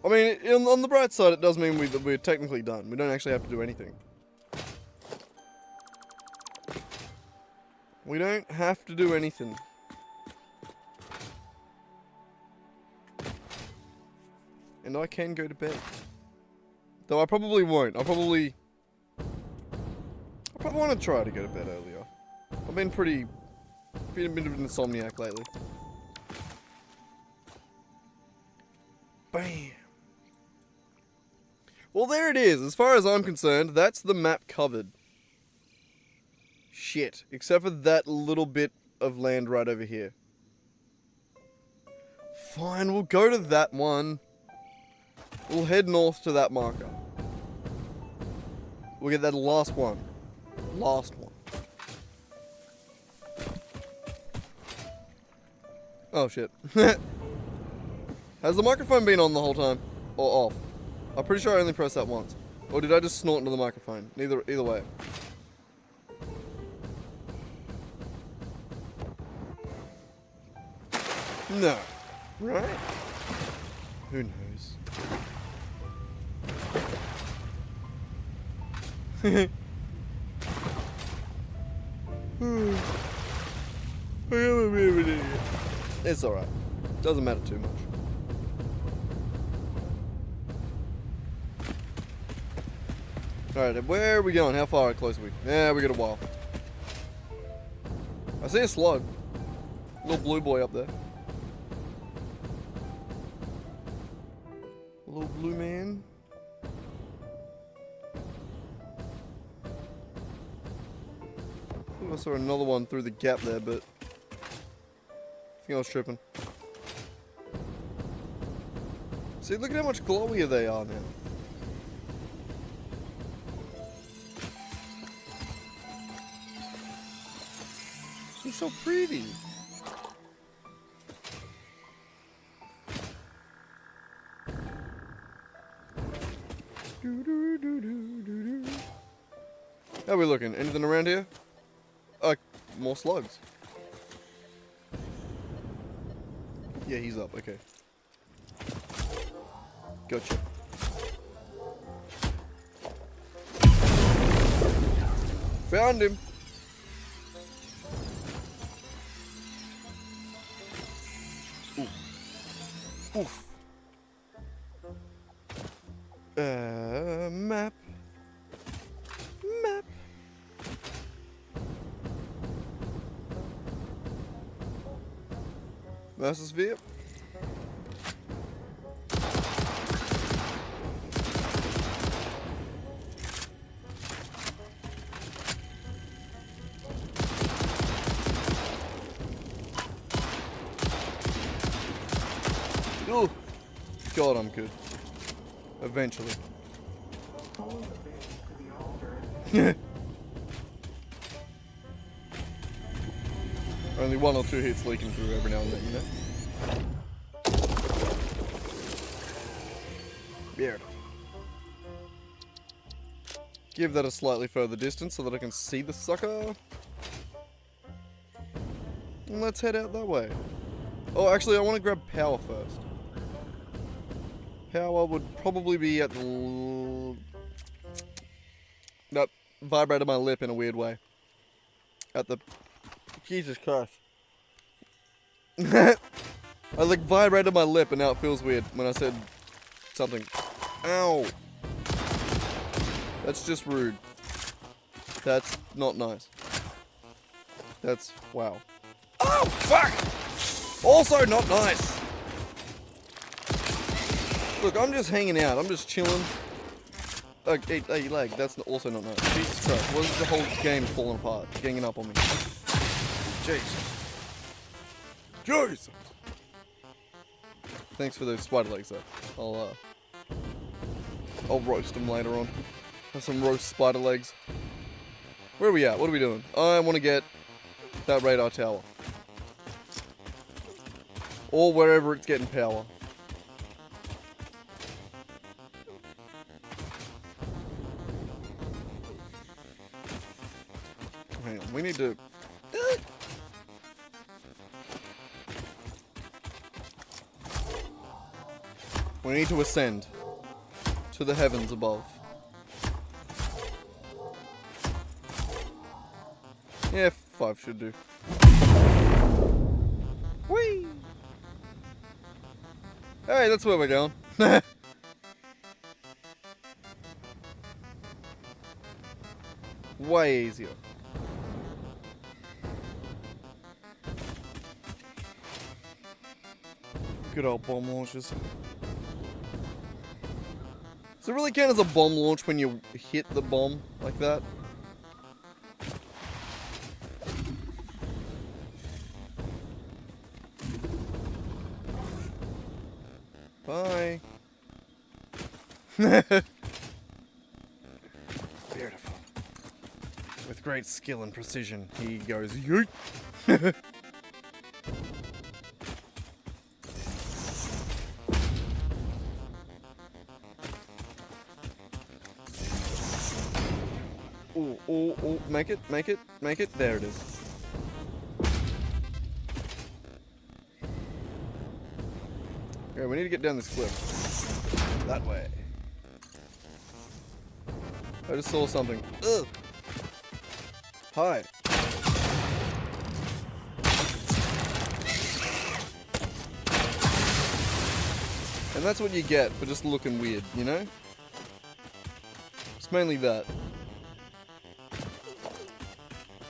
I mean, on the bright side, it does mean we're technically done. We don't actually have to do anything. We don't have to do anything. And I can go to bed. Though I probably won't. I probably want to try to go to bed earlier. I've been been a bit of an insomniac lately. Bam. Well, there it is. As far as I'm concerned, that's the map covered. Shit. Except for that little bit of land right over here. Fine, we'll go to that one. We'll head north to that marker. We'll get that last one. Last one. Oh shit. Has the microphone been on the whole time? Or off? I'm pretty sure I only pressed that once. Or did I just snort into the microphone? Either way. No. Right? Who knows? It's alright. Doesn't matter too much. Alright, where are we going? How far close are we? Yeah, we got a while. I see a slug. Little blue boy up there. Little blue man. I think I saw another one through the gap there, but I think I was tripping. See, look at how much glowier they are now. He's so pretty. How are we looking? Anything around here? More slugs. Yeah, he's up. Okay. Gotcha. Found him. Ooh. Oof. Map. Map. Versus Viet. Oh, God, I'm good. Eventually. Only one or two hits leaking through every now and then, you know? Weird. Give that a slightly further distance so that I can see the sucker. And let's head out that way. Oh, actually, I want to grab power first. Power would probably be at the... Nope. Vibrated my lip in a weird way. At the... Jesus Christ. I like vibrated my lip and now it feels weird when I said something. Ow. That's just rude. That's not nice. That's, wow. Oh, fuck! Also not nice. Look, I'm just hanging out. I'm just chilling. Hey, leg, that's also not nice. Jesus Christ, what is the whole game falling apart? Ganging up on me. Jesus. Jesus! Thanks for those spider legs, though. I'll roast them later on. Have some roast spider legs. Where are we at? What are we doing? I want to get that radar tower. Or wherever it's getting power. Hang on, we need to... We need to ascend to the heavens above. Yeah, 5 should do. Whee! Hey, that's where we're going. Way easier. Good old bomb launches. Does it really count as a bomb launch when you hit the bomb like that? Bye. Beautiful. With great skill and precision, he goes yeet. Oh, make it. There it is. Okay, we need to get down this cliff. That way. I just saw something. Ugh. Hi. And that's what you get for just looking weird, you know? It's mainly that.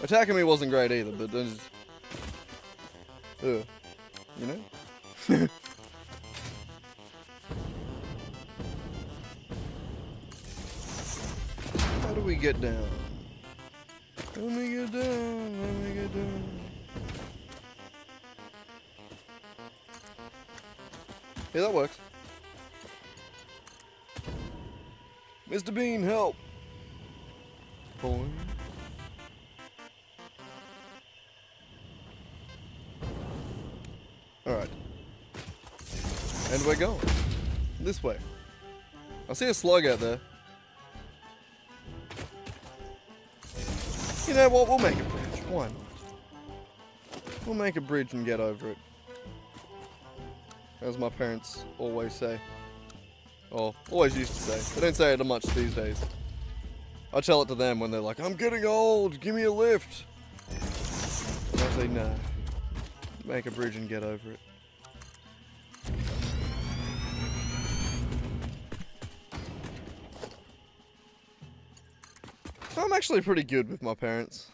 Attacking me wasn't great either, but then just... Ugh. You know? How do we get down? Let me get down. Yeah, that works. Mr. Bean, help! Boy. Alright. And we're going. This way. I see a slug out there. You know what? We'll make a bridge. Why not? We'll make a bridge and get over it. As my parents always say. Or always used to say. They don't say it much these days. I tell it to them when they're like, I'm getting old, give me a lift. And I say, nah. Make a bridge and get over it. I'm actually pretty good with my parents.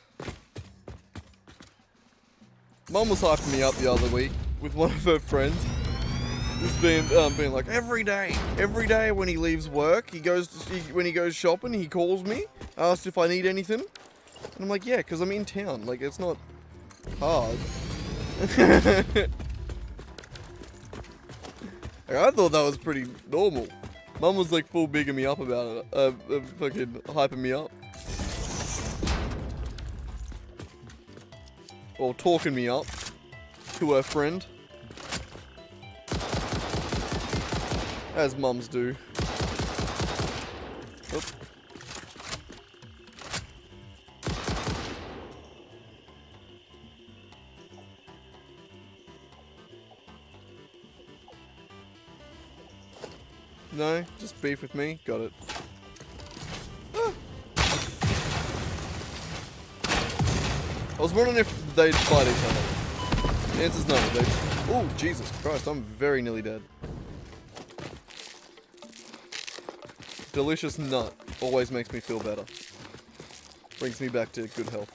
Mum was hyping me up the other week with one of her friends. Just being like, every day when he leaves work, when he goes shopping, he calls me, asks if I need anything. And I'm like, yeah, because I'm in town. Like, it's not hard. Like, I thought that was pretty normal. Mum was like full bigging me up about it, fucking hyping me up. Or talking me up to her friend. As mums do. Oop. No, just beef with me. Got it. Ah. I was wondering if they'd fight each other. Answer's no. Oh, Jesus Christ, I'm very nearly dead. Delicious nut always makes me feel better. Brings me back to good health.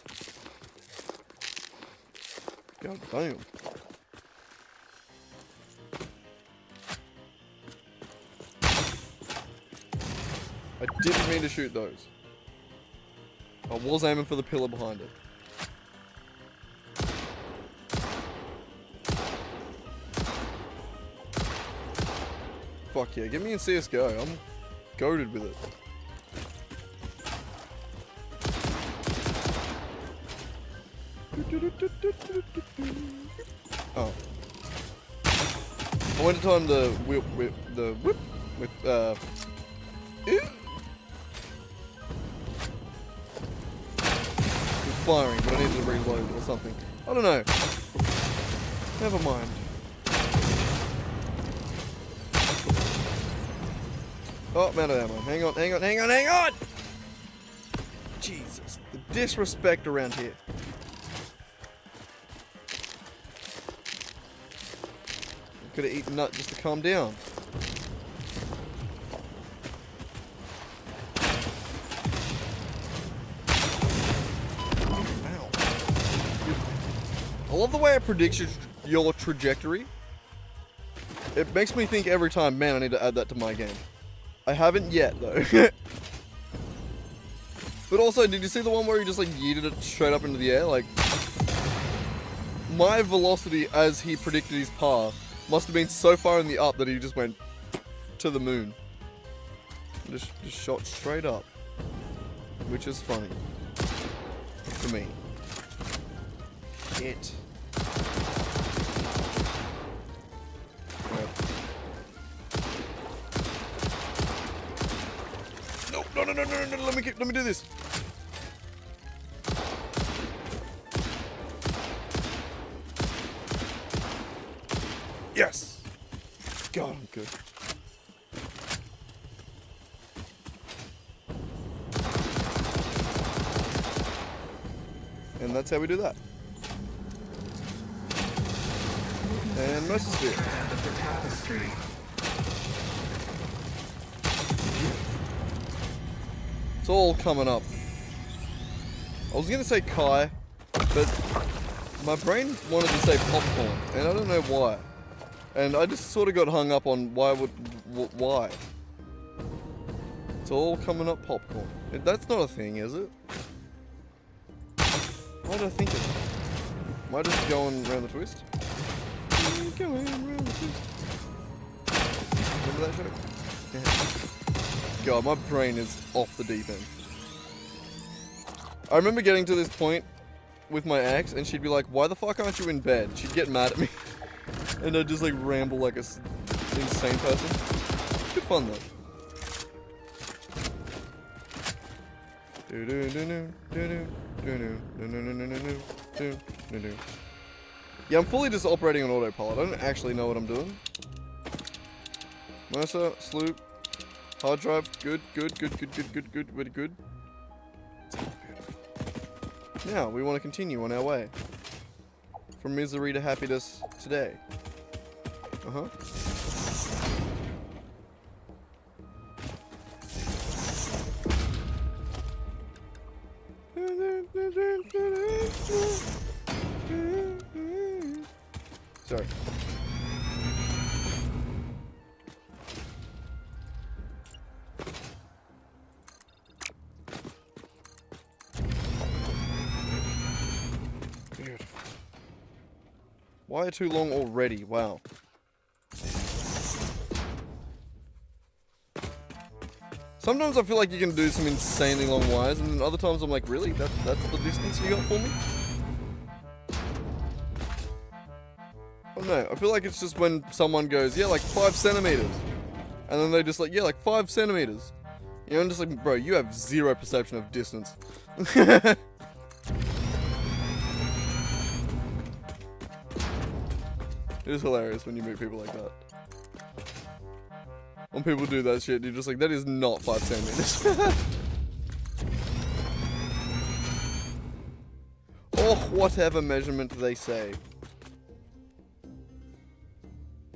God damn. I didn't mean to shoot those. I was aiming for the pillar behind it. Fuck yeah, get me in CSGO. I'm goated with it. Oh. I went to time the whip with firing, but I needed to reload or something. I don't know. Never mind. Oh, man of ammo. Hang on! Jesus. The disrespect around here. I could have eaten nut just to calm down. Ow. I love the way it predicts your trajectory. It makes me think every time, man, I need to add that to my game. I haven't yet, though. But also, did you see the one where he just, like, yeeted it straight up into the air? Like, my velocity as he predicted his path must have been so far in the up that he just went to the moon. Just shot straight up. Which is funny. For me. Shit. No, let me do this. Yes. God, I'm good. And that's how we do that. And Mesosphere. Tapestry. It's all coming up. I was gonna say Kai, but my brain wanted to say popcorn, and I don't know why. And I just sort of got hung up on why. It's all coming up popcorn. That's not a thing, is it? Why did I think of it? Am I just going around the twist? Going around the twist. Remember that joke? Yeah. God, my brain is off the deep end. I remember getting to this point with my ex, and she'd be like, "Why the fuck aren't you in bed?" She'd get mad at me. And I'd just like ramble like a insane person. Good fun though. Yeah, I'm fully just operating on autopilot. I don't actually know what I'm doing. Mercer, sloop, hard drive, good, very good. Now, we want to continue on our way. From misery to happiness today. Uh-huh. Sorry. Beautiful. Why too long already? Wow. Sometimes I feel like you can do some insanely long wires, and then other times I'm like, really? That's the distance you got for me? I don't know. I feel like it's just when someone goes, yeah, like 5 centimeters. And then they're just like, yeah, like 5 centimeters. You know, I'm just like, bro, you have zero perception of distance. It is hilarious when you meet people like that. When people do that shit, you're just like, that is not 5 centimeters. Or whatever measurement they say.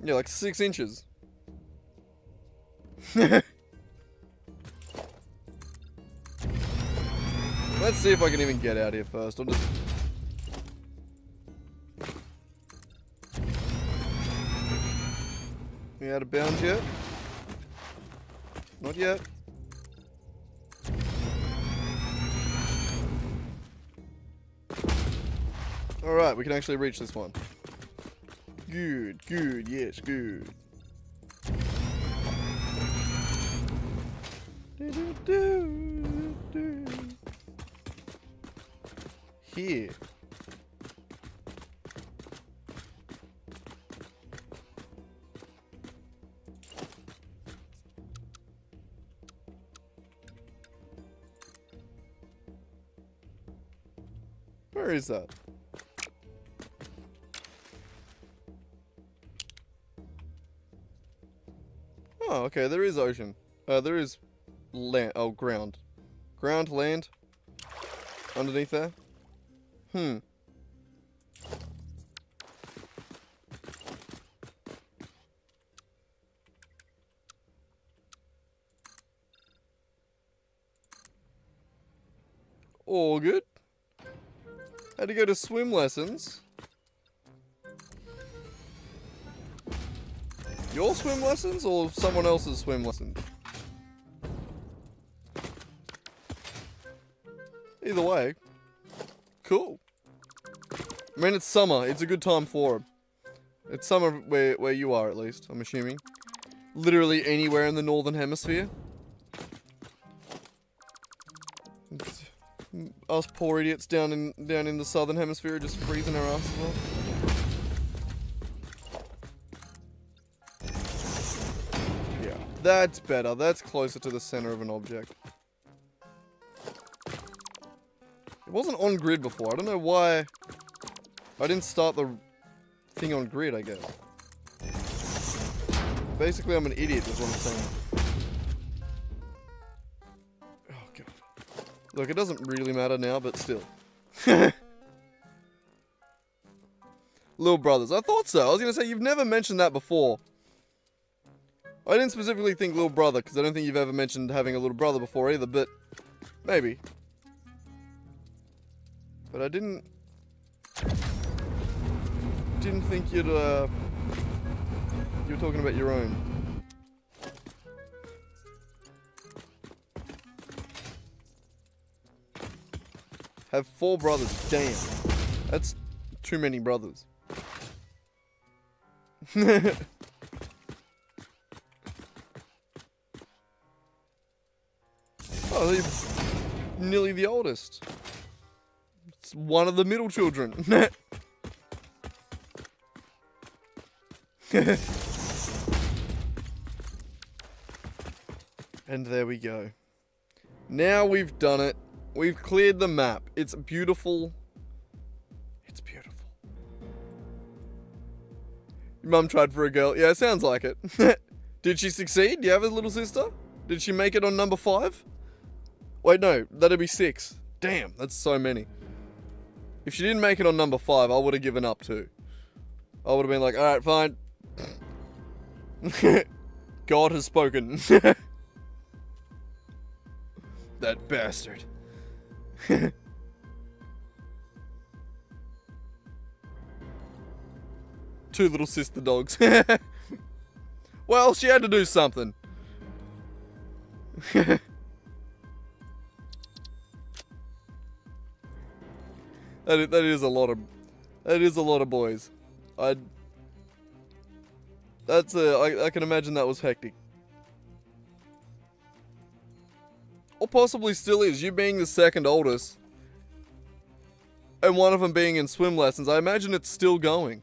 Yeah, like 6 inches. Let's see if I can even get out here first. I'll just... You out of bounds yet? Not yet. Alright, we can actually reach this one. Good, good, yes, good. Here. Where is that? Oh, okay, there is ocean. There is land. Oh, ground. Ground, land. Underneath there. All good. Had to go to swim lessons. Your swim lessons or someone else's swim lessons? Either way. Cool. I mean, it's summer. It's a good time for them. It's summer where you are, at least, I'm assuming. Literally anywhere in the northern hemisphere. Us poor idiots down in the southern hemisphere are just freezing our asses off. Yeah, that's better. That's closer to the center of an object. It wasn't on grid before. I don't know why I didn't start the thing on grid, I guess. Basically, I'm an idiot is what I'm saying. Oh, God. Look, it doesn't really matter now, but still. Little brothers. I thought so. I was going to say, you've never mentioned that before. I didn't specifically think little brother, because I don't think you've ever mentioned having a little brother before either, but maybe. But I didn't think you were talking about your own. Have 4 brothers. Damn. That's too many brothers. Oh, you're nearly the oldest. It's one of the middle children. And there we go. Now we've done it. We've cleared the map. It's beautiful. It's beautiful. Your mum tried for a girl. Yeah, sounds like it. Did she succeed? Do you have a little sister? Did she make it on number 5? Wait, no. That'd be 6. Damn, that's so many. If she didn't make it on number 5, I would have given up too. I would have been like, alright, fine. God has spoken. That bastard. Two little sister dogs. Well, she had to do something. That is a lot of boys. I can imagine that was hectic. Or possibly still is. You being the second oldest, and one of them being in swim lessons, I imagine it's still going.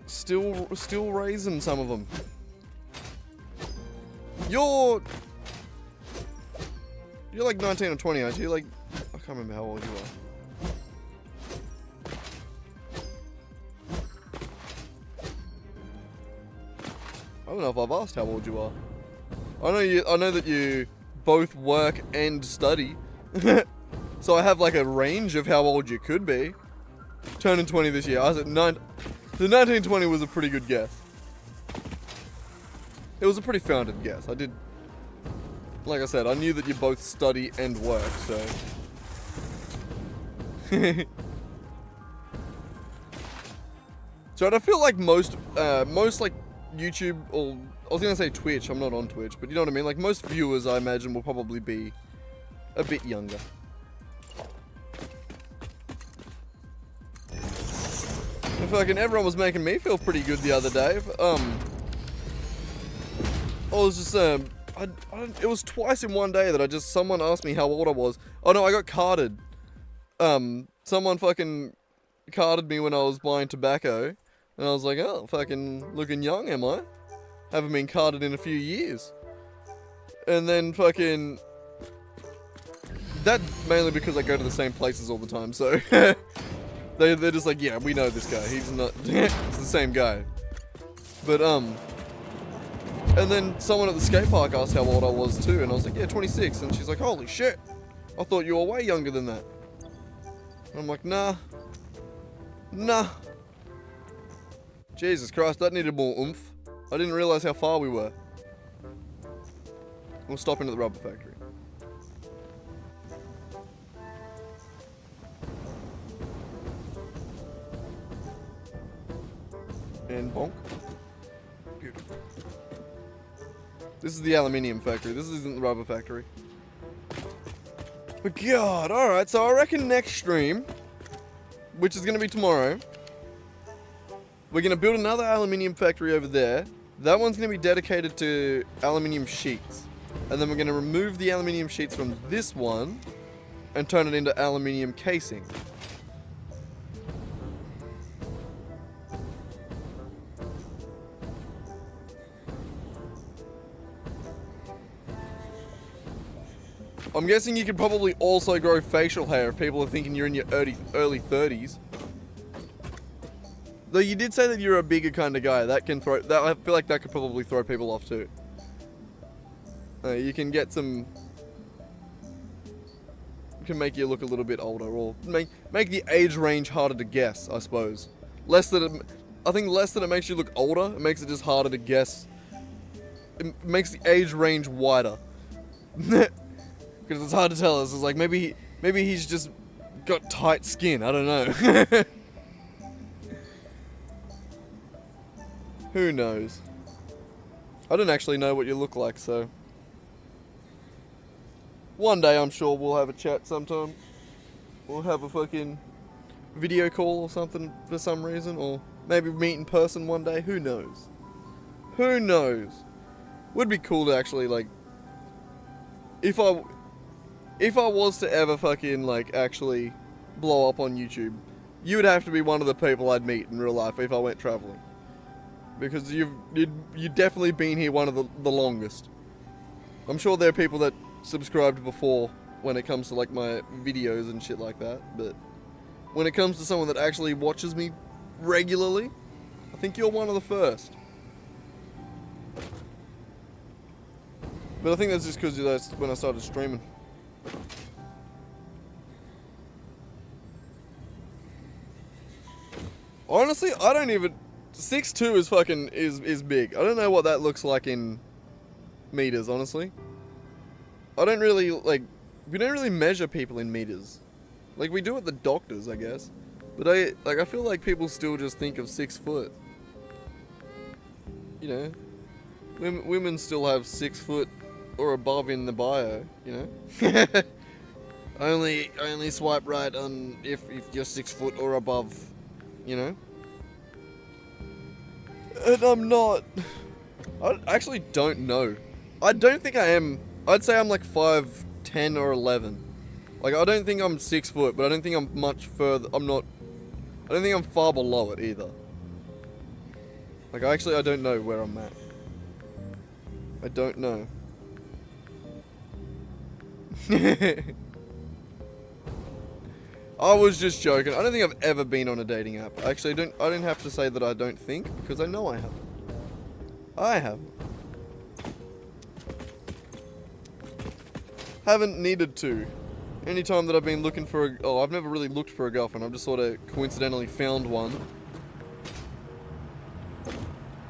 Still raising some of them. You're like 19 or 20, aren't you? Like, I can't remember how old you are. I don't know if I've asked how old you are. I know that you both work and study. So I have like a range of how old you could be. Turning 20 this year. I was at 9. The 1920 was a pretty good guess. It was a pretty founded guess. I did, like I said, I knew that you both study and work, so. So I feel like most like YouTube, or I was gonna say Twitch, I'm not on Twitch, but you know what I mean? Like most viewers I imagine will probably be a bit younger. And fucking everyone was making me feel pretty good the other day. I was just, it was twice in one day that someone asked me how old I was. Oh no, I got carded. Someone fucking carded me when I was buying tobacco. And I was like, oh, fucking looking young, am I? Haven't been carded in a few years. And then fucking... That mainly because I go to the same places all the time, so... they're just like, yeah, we know this guy. He's not... It's the same guy. But, and then someone at the skate park asked how old I was too, and I was like, yeah, 26. And she's like, holy shit, I thought you were way younger than that. And I'm like, nah. Jesus Christ, that needed more oomph. I didn't realize how far we were. We'll stop into the rubber factory. And bonk. Beautiful. This is the aluminium factory. This isn't the rubber factory. But God, alright, so I reckon next stream, which is going to be tomorrow, we're going to build another aluminium factory over there. That one's going to be dedicated to aluminium sheets. And then we're going to remove the aluminium sheets from this one and turn it into aluminium casing. I'm guessing you could probably also grow facial hair if people are thinking you're in your early 30s. Though you did say that you're a bigger kind of guy. That can throw... I feel like that could probably throw people off too. You can get some... Can make you look a little bit older, or make the age range harder to guess, I suppose. I think less than it makes you look older, it makes it just harder to guess. It makes the age range wider. Because it's hard to tell. It's like maybe he's just got tight skin. I don't know. Who knows? I don't actually know what you look like, so... One day I'm sure we'll have a chat sometime. We'll have a fucking video call or something for some reason, or maybe meet in person one day. Who knows? Who knows? Would be cool to actually, like... If I was to ever fucking, like, actually blow up on YouTube, you would have to be one of the people I'd meet in real life if I went traveling. Because you've definitely been here one of the longest. I'm sure there are people that subscribed before when it comes to, like, my videos and shit like that, but when it comes to someone that actually watches me regularly, I think you're one of the first. But I think that's just because that's when I started streaming. Honestly, I don't even... 6'2" is fucking... is big. I don't know what that looks like in meters, honestly. I don't really, like... We don't really measure people in meters. Like, we do at the doctors, I guess. But I feel like people still just think of 6 foot. You know? Women still have 6 foot or above in the bio, you know? only swipe right on if you're 6 foot or above, you know? And I'm not. I actually don't know. I don't think I am. I'd say I'm like 5'10" or 11. Like, I don't think I'm 6 foot, but I don't think I'm much further. I don't think I'm far below it either. Like, I don't know where I'm at. I don't know. I was just joking. I don't think I've ever been on a dating app. Actually, I don't have to say that I don't think, because I know I haven't. I haven't. Haven't needed to. Anytime that I've been looking for I've never really looked for a girlfriend. I've just sort of coincidentally found one.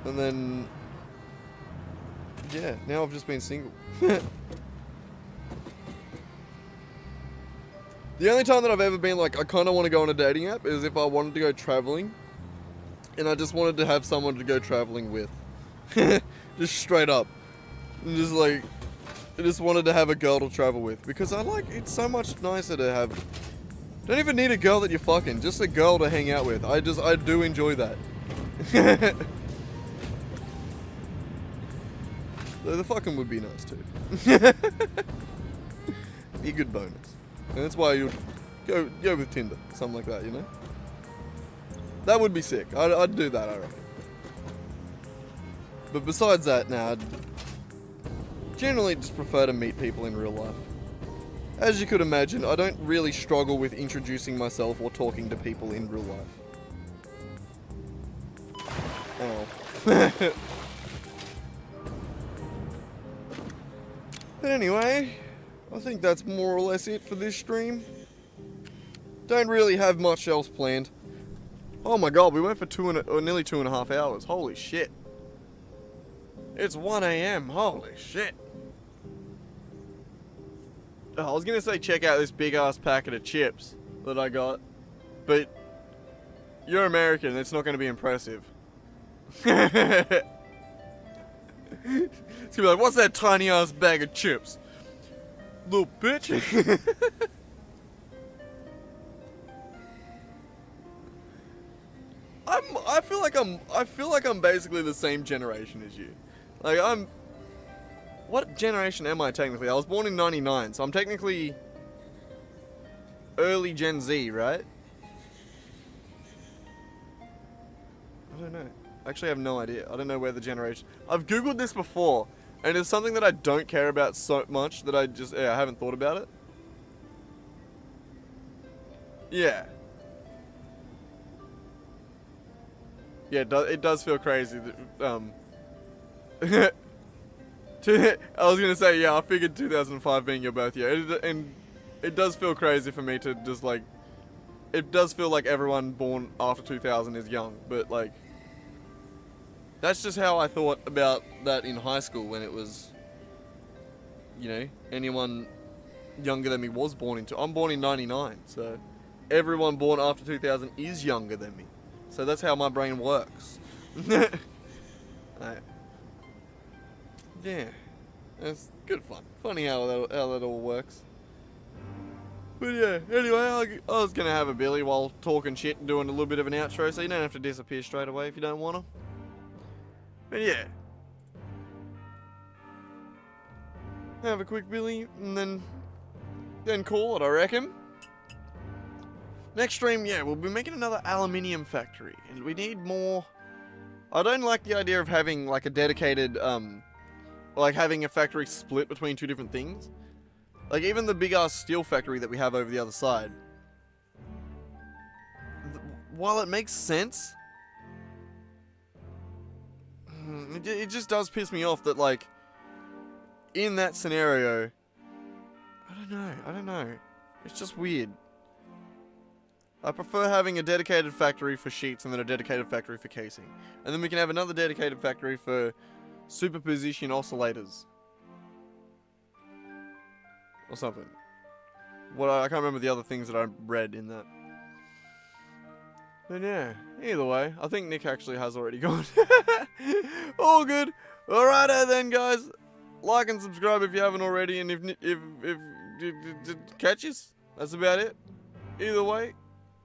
And then, yeah, now I've just been single. The only time that I've ever been like, I kind of want to go on a dating app is if I wanted to go traveling. And I just wanted to have someone to go traveling with. Just straight up. And just like, I just wanted to have a girl to travel with. Because it's so much nicer to have, don't even need a girl that you're fucking, just a girl to hang out with. I do enjoy that. The fucking would be nice too. Be a good bonus. And that's why you'd go with Tinder. Something like that, you know? That would be sick. I'd do that, I reckon. But besides that, I'd generally just prefer to meet people in real life. As you could imagine, I don't really struggle with introducing myself or talking to people in real life. Oh. But anyway, I think that's more or less it for this stream. Don't really have much else planned. Oh my god, we went for nearly 2.5 hours. Holy shit. It's 1 AM. Holy shit. I was gonna say check out this big ass packet of chips that I got, but you're American, it's not gonna be impressive. It's gonna be like, what's that tiny ass bag of chips? Little bitch. I feel like I'm basically the same generation as you. Like what generation am I technically? I was born in 99, so I'm technically early Gen Z, right? I don't know. I actually have no idea. I don't know where the generation... I've googled this before, and it's something that I don't care about so much that I haven't thought about it. Yeah. Yeah, it does feel crazy that, I was gonna say, yeah, I figured 2005 being your birth year, and it does feel crazy for me to just like, it does feel like everyone born after 2000 is young, but like, that's just how I thought about that in high school when it was, you know, anyone younger than me was born into, I'm born in 99, so everyone born after 2000 is younger than me. So that's how my brain works. Yeah, it's good fun. Funny how that all works. But yeah, anyway, I was gonna have a billy while talking shit and doing a little bit of an outro, so you don't have to disappear straight away if you don't want to. But yeah, have a quick billy and then call it, I reckon. Next stream, yeah, we'll be making another aluminium factory, and we need more. I don't like the idea of having like a dedicated like having a factory split between two different things. Like even the big ass steel factory that we have over the other side. While it makes sense, it just does piss me off that like in that scenario, I don't know. It's just weird. I prefer having a dedicated factory for sheets and then a dedicated factory for casing. And then we can have another dedicated factory for superposition oscillators. Or something. I can't remember the other things that I read in that. But yeah, either way, I think Nick actually has already gone. All good. Alrighto then, guys. Like and subscribe if you haven't already, and if catches, that's about it. Either way,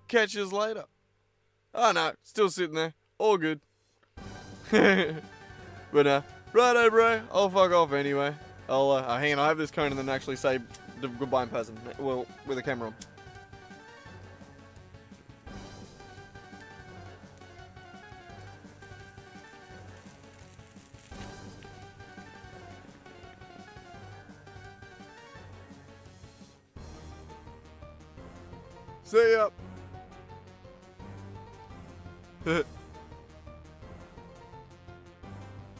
catch yous later. Oh no, still sitting there. All good. But righto, bro. I'll fuck off anyway. I'll hang on. I have this cone and then actually say goodbye in person. Well, with a camera on. See ya.